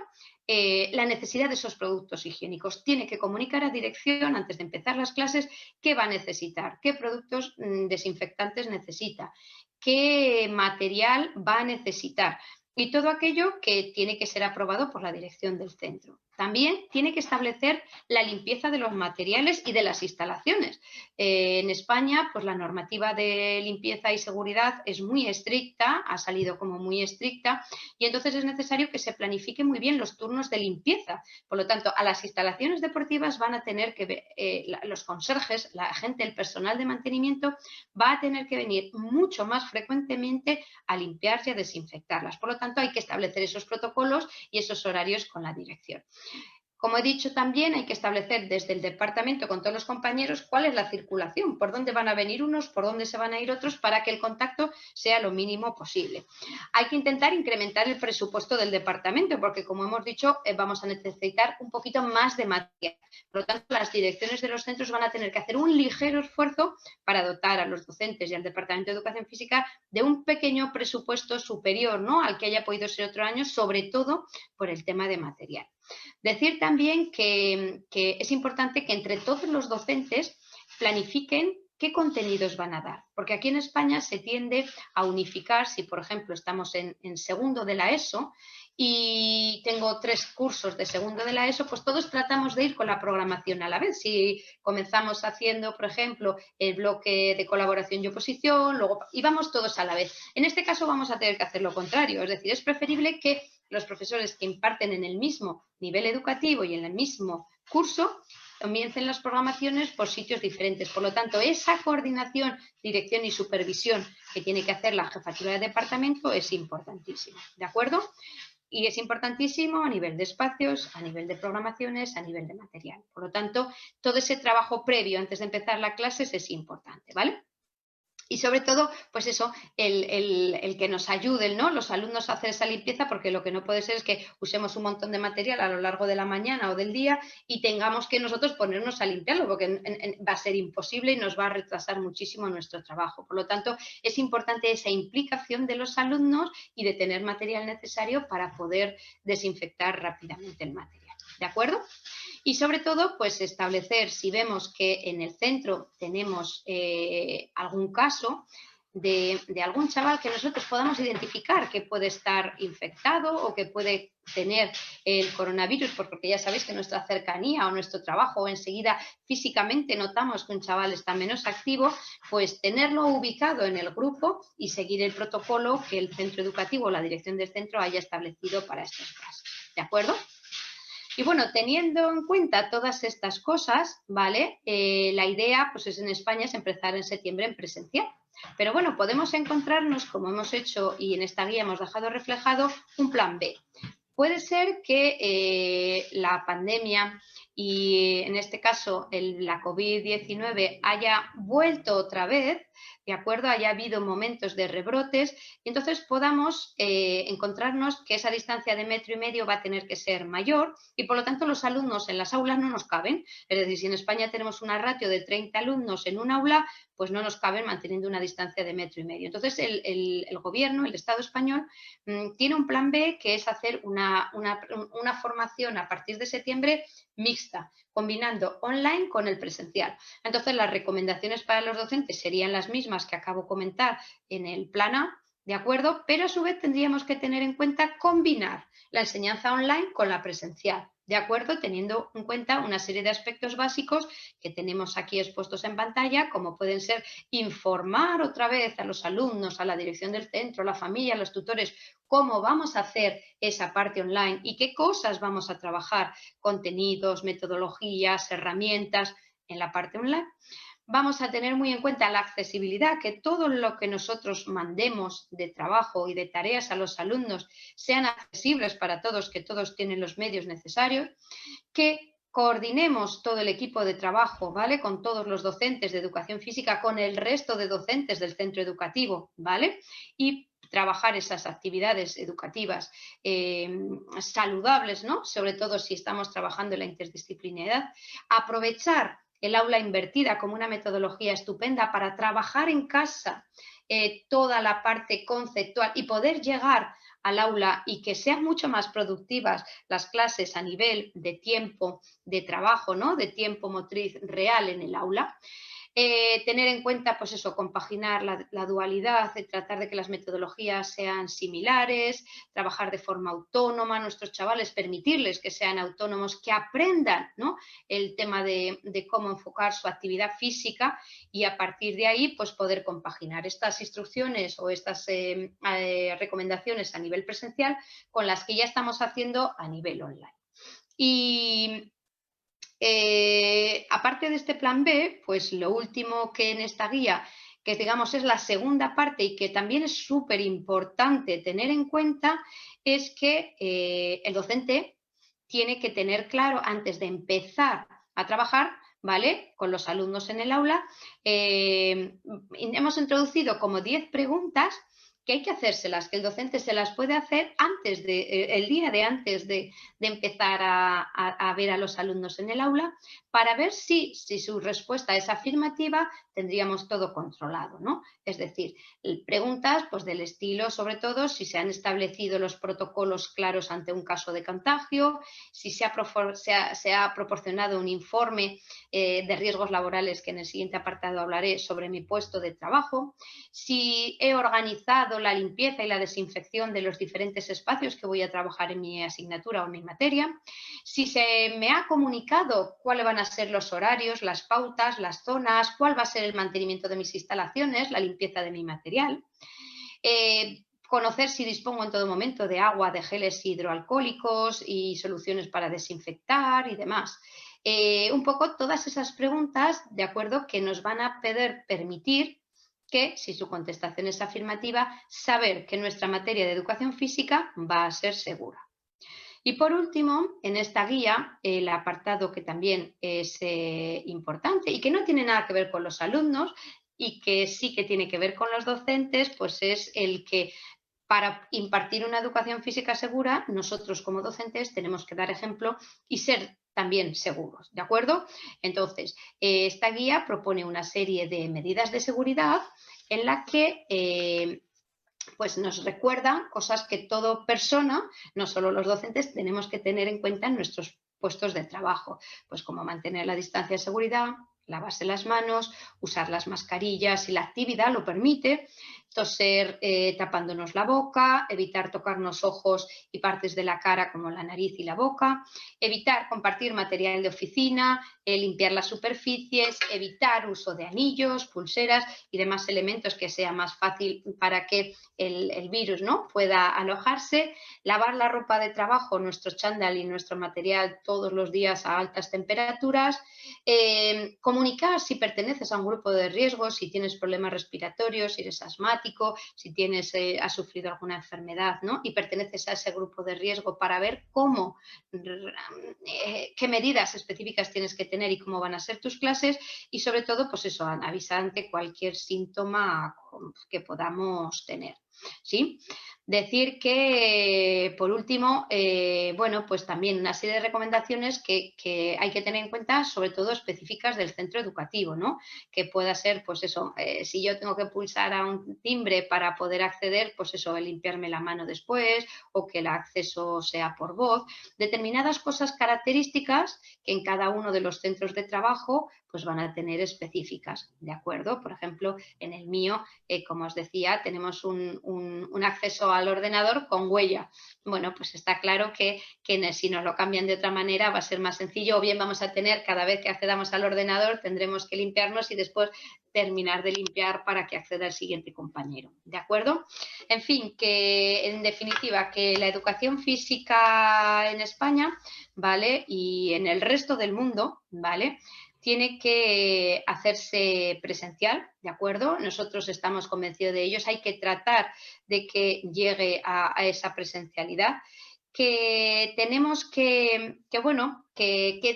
la necesidad de esos productos higiénicos. Tiene que comunicar a dirección antes de empezar las clases qué va a necesitar, qué productos desinfectantes necesita, qué material va a necesitar y todo aquello que tiene que ser aprobado por la dirección del centro. También tiene que establecer la limpieza de los materiales y de las instalaciones. En España, pues la normativa de limpieza y seguridad es muy estricta, ha salido como muy estricta y entonces es necesario que se planifiquen muy bien los turnos de limpieza. Por lo tanto, a las instalaciones deportivas van a tener que, los conserjes, la gente, el personal de mantenimiento va a tener que venir mucho más frecuentemente a limpiarse y a desinfectarlas. Por lo tanto, hay que establecer esos protocolos y esos horarios con la dirección. Como he dicho también, hay que establecer desde el departamento con todos los compañeros cuál es la circulación, por dónde van a venir unos, por dónde se van a ir otros, para que el contacto sea lo mínimo posible. Hay que intentar incrementar el presupuesto del departamento porque, como hemos dicho, vamos a necesitar un poquito más de material. Por lo tanto, las direcciones de los centros van a tener que hacer un ligero esfuerzo para dotar a los docentes y al Departamento de Educación Física de un pequeño presupuesto superior, ¿no?, al que haya podido ser otro año, sobre todo por el tema de material. Decir también que es importante que entre todos los docentes planifiquen qué contenidos van a dar, porque aquí en España se tiende a unificar. Si, por ejemplo, estamos en segundo de la ESO y tengo 3 cursos de segundo de la ESO, pues todos tratamos de ir con la programación a la vez. Si comenzamos haciendo, por ejemplo, el bloque de colaboración y oposición, luego íbamos todos a la vez. En este caso vamos a tener que hacer lo contrario, es decir, es preferible que los profesores que imparten en el mismo nivel educativo y en el mismo curso comiencen las programaciones por sitios diferentes. Por lo tanto, esa coordinación, dirección y supervisión que tiene que hacer la jefatura de departamento es importantísima, ¿de acuerdo? Y es importantísimo a nivel de espacios, a nivel de programaciones, a nivel de material. Por lo tanto, todo ese trabajo previo antes de empezar la clase es importante, ¿vale? Y sobre todo, pues eso, el que nos ayuden, ¿no?, los alumnos a hacer esa limpieza, porque lo que no puede ser es que usemos un montón de material a lo largo de la mañana o del día y tengamos que nosotros ponernos a limpiarlo, porque va a ser imposible y nos va a retrasar muchísimo nuestro trabajo. Por lo tanto, es importante esa implicación de los alumnos y de tener material necesario para poder desinfectar rápidamente el material. ¿De acuerdo? Y sobre todo, pues establecer, si vemos que en el centro tenemos algún caso de algún chaval que nosotros podamos identificar que puede estar infectado o que puede tener el coronavirus, porque ya sabéis que nuestra cercanía o nuestro trabajo enseguida físicamente notamos que un chaval está menos activo, pues tenerlo ubicado en el grupo y seguir el protocolo que el centro educativo o la dirección del centro haya establecido para estos casos. ¿De acuerdo? Y bueno, teniendo en cuenta todas estas cosas, ¿vale? La idea, pues es en España, es empezar en septiembre en presencial. Pero bueno, podemos encontrarnos, como hemos hecho y en esta guía hemos dejado reflejado, un plan B. Puede ser que la pandemia y en este caso la COVID-19 haya vuelto otra vez, ¿de acuerdo? Haya habido momentos de rebrotes y entonces podamos encontrarnos que esa distancia de 1,5 metros va a tener que ser mayor y por lo tanto los alumnos en las aulas no nos caben. Es decir, si en España tenemos una ratio de 30 alumnos en un aula, pues no nos caben manteniendo una distancia de 1,5 metros. Entonces el gobierno, el Estado español, tiene un plan B que es hacer una formación a partir de septiembre mixta, combinando online con el presencial. Entonces las recomendaciones para los docentes serían las mismas que acabo de comentar en el plan A, ¿de acuerdo? Pero a su vez tendríamos que tener en cuenta combinar la enseñanza online con la presencial, ¿de acuerdo? Teniendo en cuenta una serie de aspectos básicos que tenemos aquí expuestos en pantalla, como pueden ser informar otra vez a los alumnos, a la dirección del centro, a la familia, a los tutores, cómo vamos a hacer esa parte online y qué cosas vamos a trabajar, contenidos, metodologías, herramientas en la parte online. Vamos a tener muy en cuenta la accesibilidad, que todo lo que nosotros mandemos de trabajo y de tareas a los alumnos sean accesibles para todos, que todos tienen los medios necesarios, que coordinemos todo el equipo de trabajo, ¿vale? Con todos los docentes de educación física, con el resto de docentes del centro educativo, ¿vale? Y trabajar esas actividades educativas saludables, ¿no? Sobre todo si estamos trabajando en la interdisciplinariedad. Aprovechar el aula invertida como una metodología estupenda para trabajar en casa toda la parte conceptual y poder llegar al aula y que sean mucho más productivas las clases a nivel de tiempo de trabajo, ¿no? De tiempo motriz real en el aula. Tener en cuenta, pues eso, compaginar la dualidad, tratar de que las metodologías sean similares, trabajar de forma autónoma a nuestros chavales, permitirles que sean autónomos, que aprendan, ¿no? El tema de cómo enfocar su actividad física y a partir de ahí, pues poder compaginar estas instrucciones o estas recomendaciones a nivel presencial con las que ya estamos haciendo a nivel online. Y aparte de este plan B, pues lo último que en esta guía, que digamos es la segunda parte y que también es súper importante tener en cuenta, es que el docente tiene que tener claro antes de empezar a trabajar, ¿vale? Con los alumnos en el aula. Hemos introducido como 10 preguntas que hay que hacérselas, que el docente se las puede hacer antes el día de antes de empezar a ver a los alumnos en el aula, para ver si su respuesta es afirmativa, tendríamos todo controlado, ¿no? Es decir, preguntas pues del estilo, sobre todo, si se han establecido los protocolos claros ante un caso de contagio, si se ha proporcionado un informe de riesgos laborales, que en el siguiente apartado hablaré, sobre mi puesto de trabajo, si he organizado la limpieza y la desinfección de los diferentes espacios que voy a trabajar en mi asignatura o en mi materia, si se me ha comunicado cuáles van a ser los horarios, las pautas, las zonas, cuál va a ser el mantenimiento de mis instalaciones, la limpieza de mi material, conocer si dispongo en todo momento de agua, de geles hidroalcohólicos y soluciones para desinfectar y demás. Un poco todas esas preguntas, de acuerdo, que nos van a poder permitir que, si su contestación es afirmativa, saber que nuestra materia de educación física va a ser segura. Y por último, en esta guía, el apartado que también es importante y que no tiene nada que ver con los alumnos y que sí que tiene que ver con los docentes, pues es el que para impartir una educación física segura, nosotros como docentes tenemos que dar ejemplo y ser también seguros, ¿de acuerdo? Entonces, esta guía propone una serie de medidas de seguridad en la que pues nos recuerda cosas que toda persona, no solo los docentes, tenemos que tener en cuenta en nuestros puestos de trabajo, pues como mantener la distancia de seguridad, lavarse las manos, usar las mascarillas si la actividad lo permite, toser tapándonos la boca, evitar tocarnos ojos y partes de la cara como la nariz y la boca, evitar compartir material de oficina, limpiar las superficies, evitar uso de anillos, pulseras y demás elementos que sea más fácil para que el virus, ¿no?, pueda alojarse, lavar la ropa de trabajo, nuestro chándal y nuestro material todos los días a altas temperaturas, comunicar si perteneces a un grupo de riesgo, si tienes problemas respiratorios, si eres asmático, si has sufrido alguna enfermedad, ¿no?, y perteneces a ese grupo de riesgo, para ver qué medidas específicas tienes que tener y cómo van a ser tus clases, y sobre todo, pues eso, avisar ante cualquier síntoma que podamos tener, ¿sí? Decir que, por último, bueno, pues también una serie de recomendaciones que hay que tener en cuenta, sobre todo específicas del centro educativo, ¿no? Que pueda ser, pues eso, si yo tengo que pulsar a un timbre para poder acceder, pues eso, el limpiarme la mano después, o que el acceso sea por voz. Determinadas cosas características que en cada uno de los centros de trabajo pues van a tener específicas, ¿de acuerdo? Por ejemplo, en el mío, como os decía, tenemos un acceso al ordenador con huella. Bueno, pues está claro que si nos lo cambian de otra manera va a ser más sencillo, o bien vamos a tener, cada vez que accedamos al ordenador, tendremos que limpiarnos y después terminar de limpiar para que acceda el siguiente compañero, ¿de acuerdo? En fin, que en definitiva, que la educación física en España, ¿vale?, y en el resto del mundo, ¿vale?, tiene que hacerse presencial, ¿de acuerdo? Nosotros estamos convencidos de ellos, hay que tratar de que llegue a esa presencialidad, que tenemos que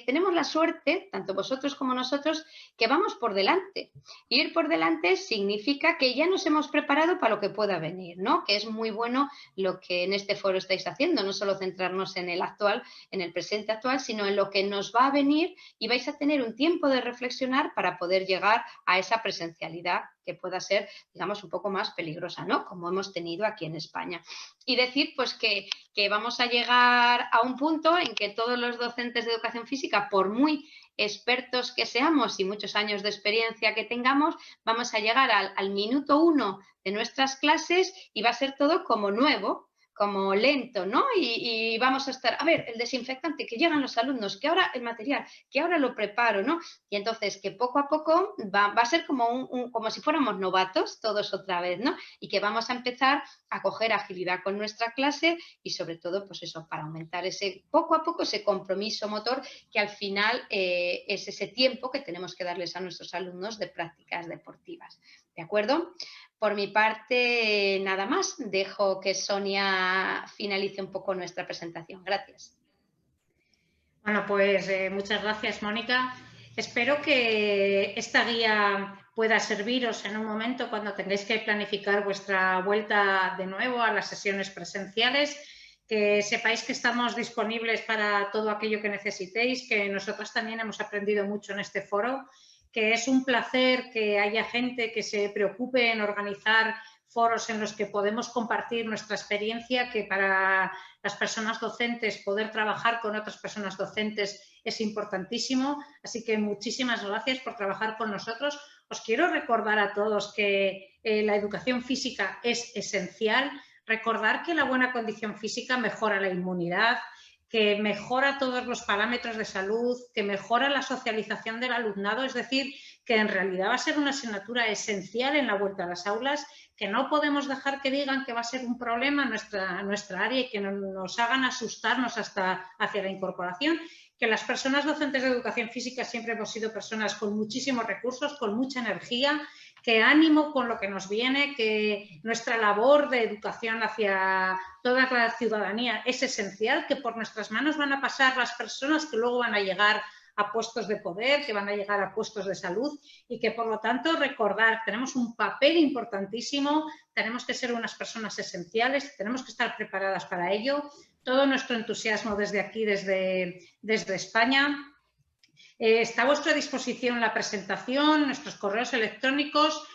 tenemos la suerte, tanto vosotros como nosotros, que vamos por delante. Y ir por delante significa que ya nos hemos preparado para lo que pueda venir, ¿no? Que es muy bueno lo que en este foro estáis haciendo, no solo centrarnos en el actual, en el presente actual, sino en lo que nos va a venir, y vais a tener un tiempo de reflexionar para poder llegar a esa presencialidad que pueda ser, digamos, un poco más peligrosa, ¿no?, como hemos tenido aquí en España. Y decir, pues, que vamos a llegar a un punto en que todos los docentes de educación física, por muy expertos que seamos y muchos años de experiencia que tengamos, vamos a llegar al minuto 1 de nuestras clases y va a ser todo como nuevo, como lento, ¿no? Y vamos a estar, a ver, el desinfectante, que llegan los alumnos, que ahora el material, que ahora lo preparo, ¿no? Y entonces que poco a poco va a ser como como si fuéramos novatos todos otra vez, ¿no? Y que vamos a empezar a coger agilidad con nuestra clase y sobre todo, pues eso, para aumentar poco a poco ese compromiso motor, que al final es ese tiempo que tenemos que darles a nuestros alumnos de prácticas deportivas, ¿de acuerdo? Por mi parte, nada más. Dejo que Sonia finalice un poco nuestra presentación. Gracias. Bueno, pues muchas gracias, Mónica. Espero que esta guía pueda serviros en un momento cuando tengáis que planificar vuestra vuelta de nuevo a las sesiones presenciales, que sepáis que estamos disponibles para todo aquello que necesitéis, que nosotros también hemos aprendido mucho en este foro, que es un placer que haya gente que se preocupe en organizar foros en los que podemos compartir nuestra experiencia, que para las personas docentes poder trabajar con otras personas docentes es importantísimo. Así que muchísimas gracias por trabajar con nosotros. Os quiero recordar a todos que la educación física es esencial. Recordar que la buena condición física mejora la inmunidad, que mejora todos los parámetros de salud, que mejora la socialización del alumnado, es decir, que en realidad va a ser una asignatura esencial en la vuelta a las aulas, que no podemos dejar que digan que va a ser un problema nuestra área y que nos hagan asustarnos hasta hacia la incorporación, que las personas docentes de educación física siempre hemos sido personas con muchísimos recursos, con mucha energía, que ánimo con lo que nos viene, que nuestra labor de educación hacia toda la ciudadanía es esencial, que por nuestras manos van a pasar las personas que luego van a llegar a puestos de poder, que van a llegar a puestos de salud y que por lo tanto recordar, tenemos un papel importantísimo, tenemos que ser unas personas esenciales, tenemos que estar preparadas para ello. Todo nuestro entusiasmo desde aquí, desde España. Está a vuestra disposición la presentación, nuestros correos electrónicos,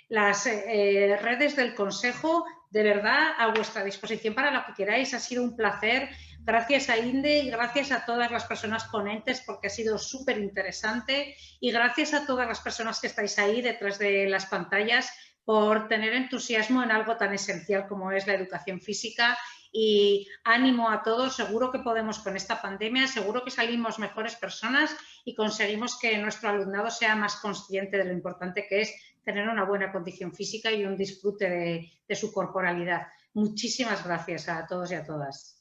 las redes del Consejo, de verdad a vuestra disposición para lo que queráis. Ha sido un placer. Gracias a INDE y gracias a todas las personas ponentes porque ha sido súper interesante y gracias a todas las personas que estáis ahí detrás de las pantallas por tener entusiasmo en algo tan esencial como es la educación física. Y ánimo a todos, seguro que podemos con esta pandemia, seguro que salimos mejores personas y conseguimos que nuestro alumnado sea más consciente de lo importante que es tener una buena condición física y un disfrute de su corporalidad. Muchísimas gracias a todos y a todas.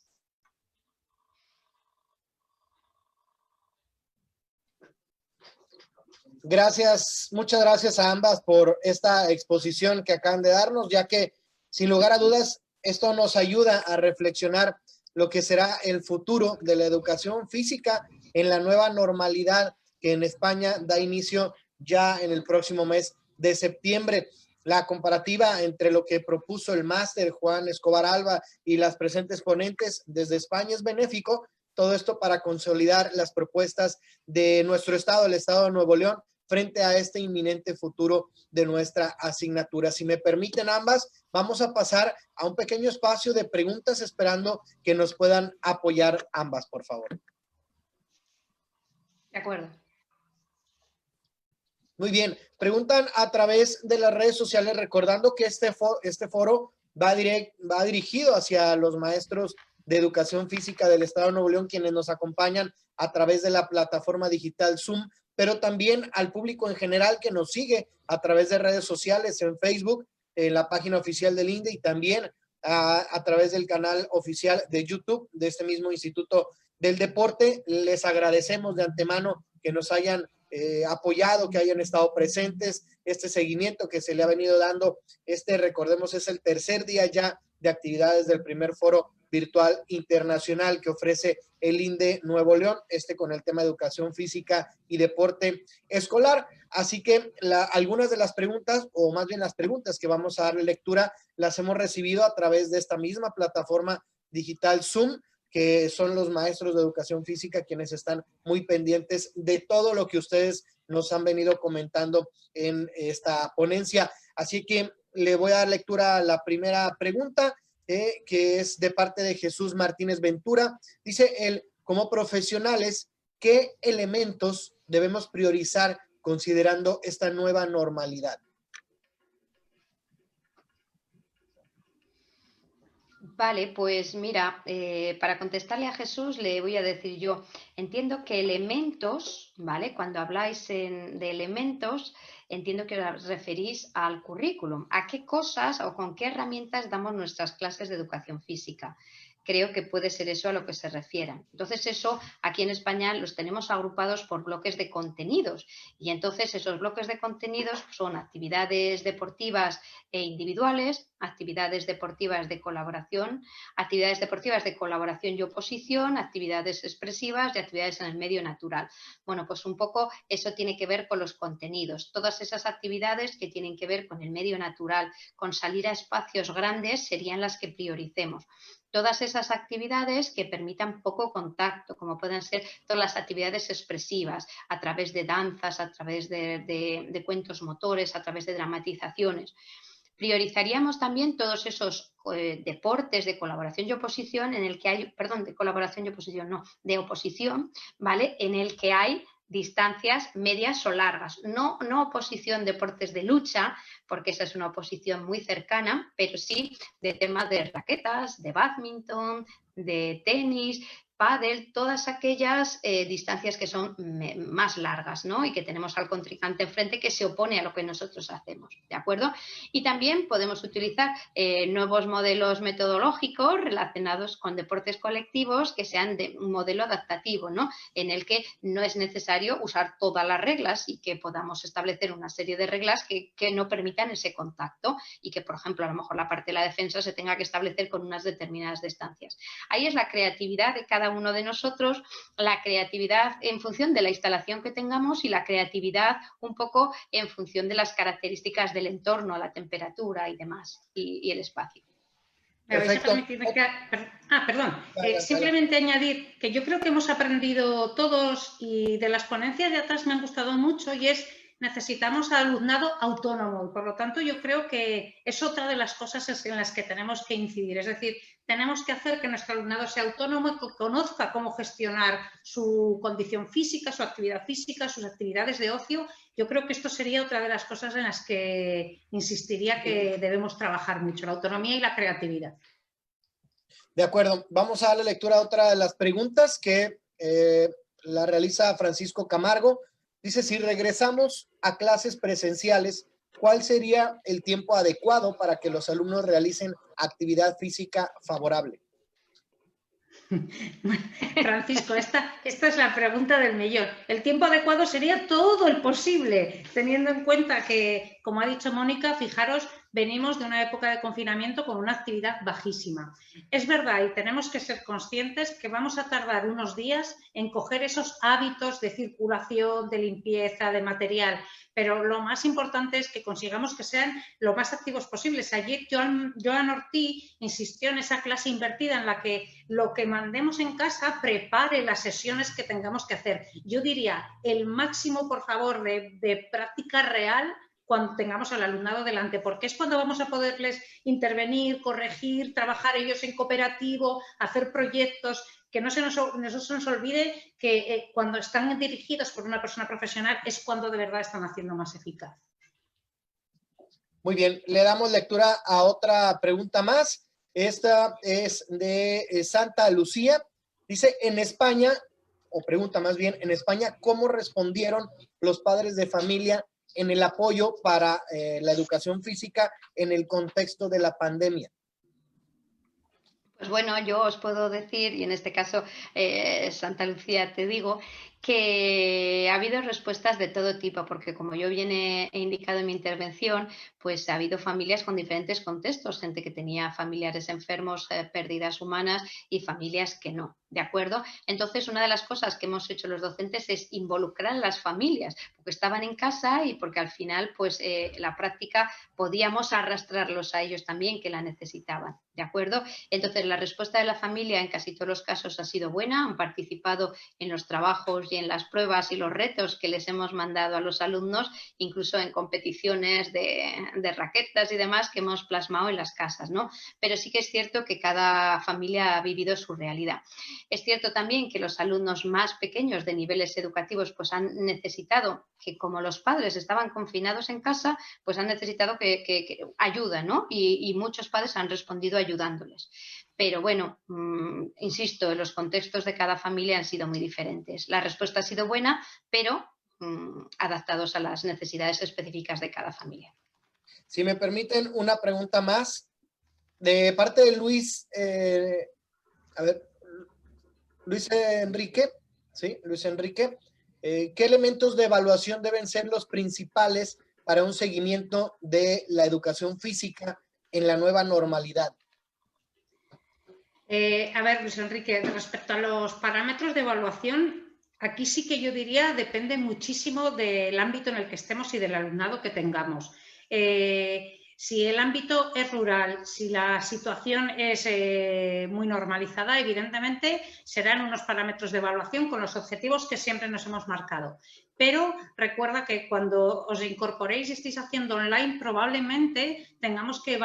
Gracias, muchas gracias a ambas por esta exposición que acaban de darnos, ya que sin lugar a dudas esto nos ayuda a reflexionar lo que será el futuro de la educación física en la nueva normalidad que en España da inicio ya en el próximo mes de septiembre. La comparativa entre lo que propuso el máster Juan Escobar Alba y las presentes ponentes desde España es benéfico. Todo esto para consolidar las propuestas de nuestro estado, el estado de Nuevo León, frente a este inminente futuro de nuestra asignatura. Si me permiten ambas, vamos a pasar a un pequeño espacio de preguntas esperando que nos puedan apoyar ambas, por favor. De acuerdo. Muy bien, preguntan a través de las redes sociales, recordando que este foro va dirigido hacia los maestros de educación física del estado de Nuevo León, quienes nos acompañan a través de la plataforma digital Zoom, pero también al público en general que nos sigue a través de redes sociales, en Facebook, en la página oficial del INDE y también a través del canal oficial de YouTube de este mismo Instituto del Deporte. Les agradecemos de antemano que nos hayan apoyado, que hayan estado presentes, este seguimiento que se le ha venido dando. Recordemos, es el tercer día ya de actividades del primer foro virtual internacional que ofrece el INDE Nuevo León, con el tema de educación física y deporte escolar. Así que algunas de las preguntas, o más bien las preguntas que vamos a darle lectura, las hemos recibido a través de esta misma plataforma digital Zoom, que son los maestros de educación física quienes están muy pendientes de todo lo que ustedes nos han venido comentando en esta ponencia. Así que le voy a dar lectura a la primera pregunta, que es de parte de Jesús Martínez Ventura. Dice él, como profesionales, ¿qué elementos debemos priorizar considerando esta nueva normalidad? Vale, pues mira, para contestarle a Jesús le voy a decir yo, entiendo que elementos, ¿vale? Cuando habláis de elementos, entiendo que os referís al currículum, a qué cosas o con qué herramientas damos nuestras clases de educación física. creo que puede ser eso a lo que se refieran. Entonces eso aquí en España los tenemos agrupados por bloques de contenidos y entonces esos bloques de contenidos son actividades deportivas e individuales, actividades deportivas de colaboración y oposición, actividades expresivas y actividades en el medio natural. Bueno, pues un poco eso tiene que ver con los contenidos. Todas esas actividades que tienen que ver con el medio natural, con salir a espacios grandes, serían las que prioricemos. Todas esas actividades que permitan poco contacto, como pueden ser todas las actividades expresivas, a través de danzas, a través de cuentos motores, a través de dramatizaciones. Priorizaríamos también todos esos deportes de colaboración y oposición en el que hay, de oposición, ¿vale? En el que hay distancias medias o largas, no oposición deportes de lucha, porque esa es una oposición muy cercana, pero sí de temas de raquetas, de bádminton, de tenis, pádel, todas aquellas distancias que son más largas, ¿no? Y que tenemos al contrincante enfrente que se opone a lo que nosotros hacemos, ¿de acuerdo? Y también podemos utilizar nuevos modelos metodológicos relacionados con deportes colectivos que sean de un modelo adaptativo, ¿no? En el que no es necesario usar todas las reglas y que podamos establecer una serie de reglas que no permitan ese contacto y que, por ejemplo, a lo mejor la parte de la defensa se tenga que establecer con unas determinadas distancias. Ahí es la creatividad de cada uno de nosotros, la creatividad en función de la instalación que tengamos y la creatividad un poco en función de las características del entorno, la temperatura y demás, y el espacio. ¿Me vais a permitir simplemente añadir que yo creo que hemos aprendido todos y de las ponencias de atrás me han gustado mucho y es necesitamos alumnado autónomo y por lo tanto yo creo que es otra de las cosas en las que tenemos que incidir, es decir, tenemos que hacer que nuestro alumnado sea autónomo y que conozca cómo gestionar su condición física, su actividad física, sus actividades de ocio. Yo creo que esto sería otra de las cosas en las que insistiría que debemos trabajar mucho, la autonomía y la creatividad. De acuerdo, vamos a darle lectura a otra de las preguntas que la realiza Francisco Camargo. Dice, si regresamos a clases presenciales, ¿cuál sería el tiempo adecuado para que los alumnos realicen actividad física favorable? Francisco, esta es la pregunta del millón. El tiempo adecuado sería todo el posible, teniendo en cuenta que, como ha dicho Mónica, fijaros, venimos de una época de confinamiento con una actividad bajísima. Es verdad y tenemos que ser conscientes que vamos a tardar unos días en coger esos hábitos de circulación, de limpieza, de material, pero lo más importante es que consigamos que sean lo más activos posibles. Ayer Joan Ortiz insistió en esa clase invertida en la que lo que mandemos en casa prepare las sesiones que tengamos que hacer. Yo diría el máximo, por favor, de práctica real cuando tengamos al alumnado delante, porque es cuando vamos a poderles intervenir, corregir, trabajar ellos en cooperativo, hacer proyectos, que no se nos olvide que cuando están dirigidos por una persona profesional es cuando de verdad están haciendo más eficaz. Muy bien, le damos lectura a otra pregunta más. Esta es de Santa Lucía. Dice, en España, o pregunta más bien, en España, ¿cómo respondieron los padres de familia en el apoyo para la educación física en el contexto de la pandemia? Pues bueno, yo os puedo decir, y en este caso Santa Lucía te digo, que ha habido respuestas de todo tipo, porque como yo bien he indicado en mi intervención, pues ha habido familias con diferentes contextos, gente que tenía familiares enfermos, pérdidas humanas y familias que no, ¿de acuerdo? Entonces, una de las cosas que hemos hecho los docentes es involucrar a las familias, porque estaban en casa y porque al final, pues la práctica podíamos arrastrarlos a ellos también que la necesitaban, ¿de acuerdo? Entonces, la respuesta de la familia en casi todos los casos ha sido buena, han participado en los trabajos y en las pruebas y los retos que les hemos mandado a los alumnos, incluso en competiciones de raquetas y demás que hemos plasmado en las casas, ¿no? Pero sí que es cierto que cada familia ha vivido su realidad. Es cierto también que los alumnos más pequeños de niveles educativos pues han necesitado que, como los padres estaban confinados en casa, pues han necesitado que ayuda, ¿no? Y muchos padres han respondido ayudándoles. Pero bueno, insisto, los contextos de cada familia han sido muy diferentes. La respuesta ha sido buena, pero adaptados a las necesidades específicas de cada familia. Si me permiten una pregunta más, de parte de Luis A ver, Luis Enrique, ¿sí? Luis Enrique, ¿qué elementos de evaluación deben ser los principales para un seguimiento de la educación física en la nueva normalidad? A ver, Luis Enrique, respecto a los parámetros de evaluación, aquí sí que yo diría depende muchísimo del ámbito en el que estemos y del alumnado que tengamos. Si el ámbito es rural, si la situación es muy normalizada, evidentemente serán unos parámetros de evaluación con los objetivos que siempre nos hemos marcado. Pero recuerda que cuando os incorporéis y estéis haciendo online, probablemente tengamos que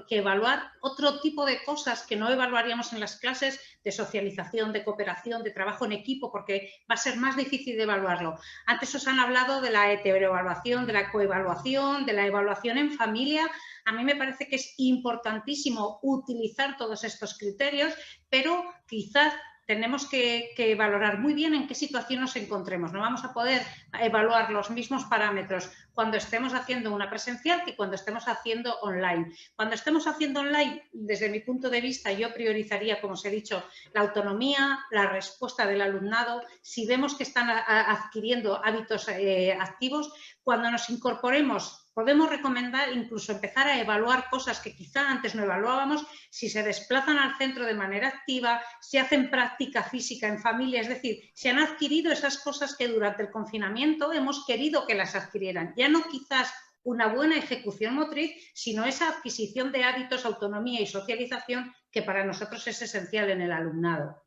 evaluar otro tipo de cosas que no evaluaríamos en las clases de socialización, de cooperación, de trabajo en equipo, porque va a ser más difícil de evaluarlo. Antes os han hablado de la heteroevaluación, de la coevaluación, de la evaluación en familia. A mí me parece que es importantísimo utilizar todos estos criterios, pero quizás tenemos que valorar muy bien en qué situación nos encontremos. No vamos a poder evaluar los mismos parámetros cuando estemos haciendo una presencial que cuando estemos haciendo online. Cuando estemos haciendo online, desde mi punto de vista, yo priorizaría, como os he dicho, la autonomía, la respuesta del alumnado. Si vemos que están adquiriendo hábitos activos, cuando nos incorporemos, podemos recomendar incluso empezar a evaluar cosas que quizá antes no evaluábamos, si se desplazan al centro de manera activa, si hacen práctica física en familia, es decir, si han adquirido esas cosas que durante el confinamiento hemos querido que las adquirieran. Ya no quizás una buena ejecución motriz, sino esa adquisición de hábitos, autonomía y socialización que para nosotros es esencial en el alumnado.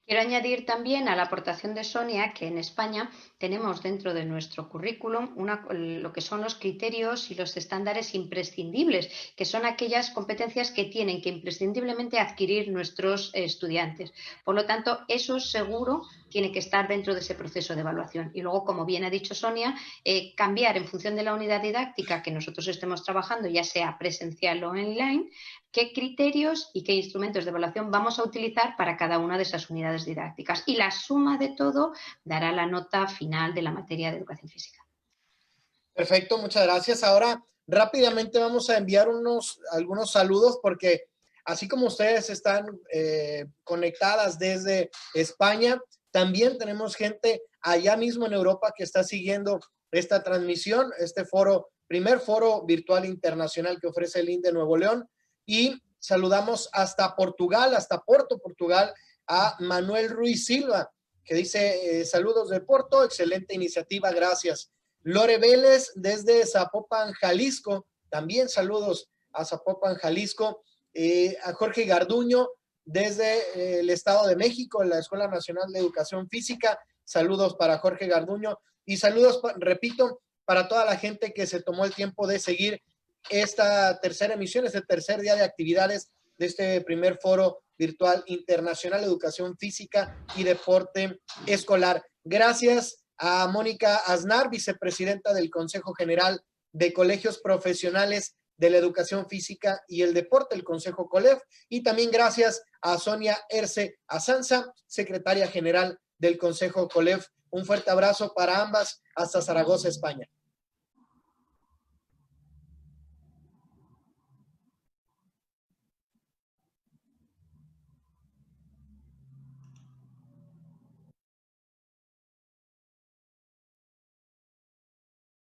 Quiero añadir también a la aportación de Sonia que en España tenemos dentro de nuestro currículum lo que son los criterios y los estándares imprescindibles, que son aquellas competencias que tienen que imprescindiblemente adquirir nuestros estudiantes. Por lo tanto, eso seguro tiene que estar dentro de ese proceso de evaluación. Y luego, como bien ha dicho Sonia, cambiar en función de la unidad didáctica que nosotros estemos trabajando, ya sea presencial o online, qué criterios y qué instrumentos de evaluación vamos a utilizar para cada una de esas unidades didácticas. Y la suma de todo dará la nota final de la materia de educación física. Perfecto, muchas gracias. Ahora, rápidamente vamos a enviar algunos saludos porque así como ustedes están conectadas desde España, también tenemos gente allá mismo en Europa que está siguiendo esta transmisión, este foro, primer foro virtual internacional que ofrece el INDE Nuevo León. Y saludamos hasta Portugal, hasta Porto, Portugal, a Manuel Ruiz Silva, que dice, saludos de Porto, excelente iniciativa, gracias. Lore Vélez, desde Zapopan, Jalisco, también saludos a Zapopan, Jalisco. A Jorge Garduño, desde el Estado de México, en la Escuela Nacional de Educación Física, saludos para Jorge Garduño. Y saludos, repito, para toda la gente que se tomó el tiempo de seguir esta tercera emisión, este tercer día de actividades de este primer foro virtual internacional de educación física y deporte escolar. Gracias a Mónica Aznar, vicepresidenta del Consejo General de Colegios Profesionales de la Educación Física y el Deporte, el Consejo COLEF, y también gracias a Sonia Erce Azanza, secretaria general del Consejo COLEF. Un fuerte abrazo para ambas hasta Zaragoza, España.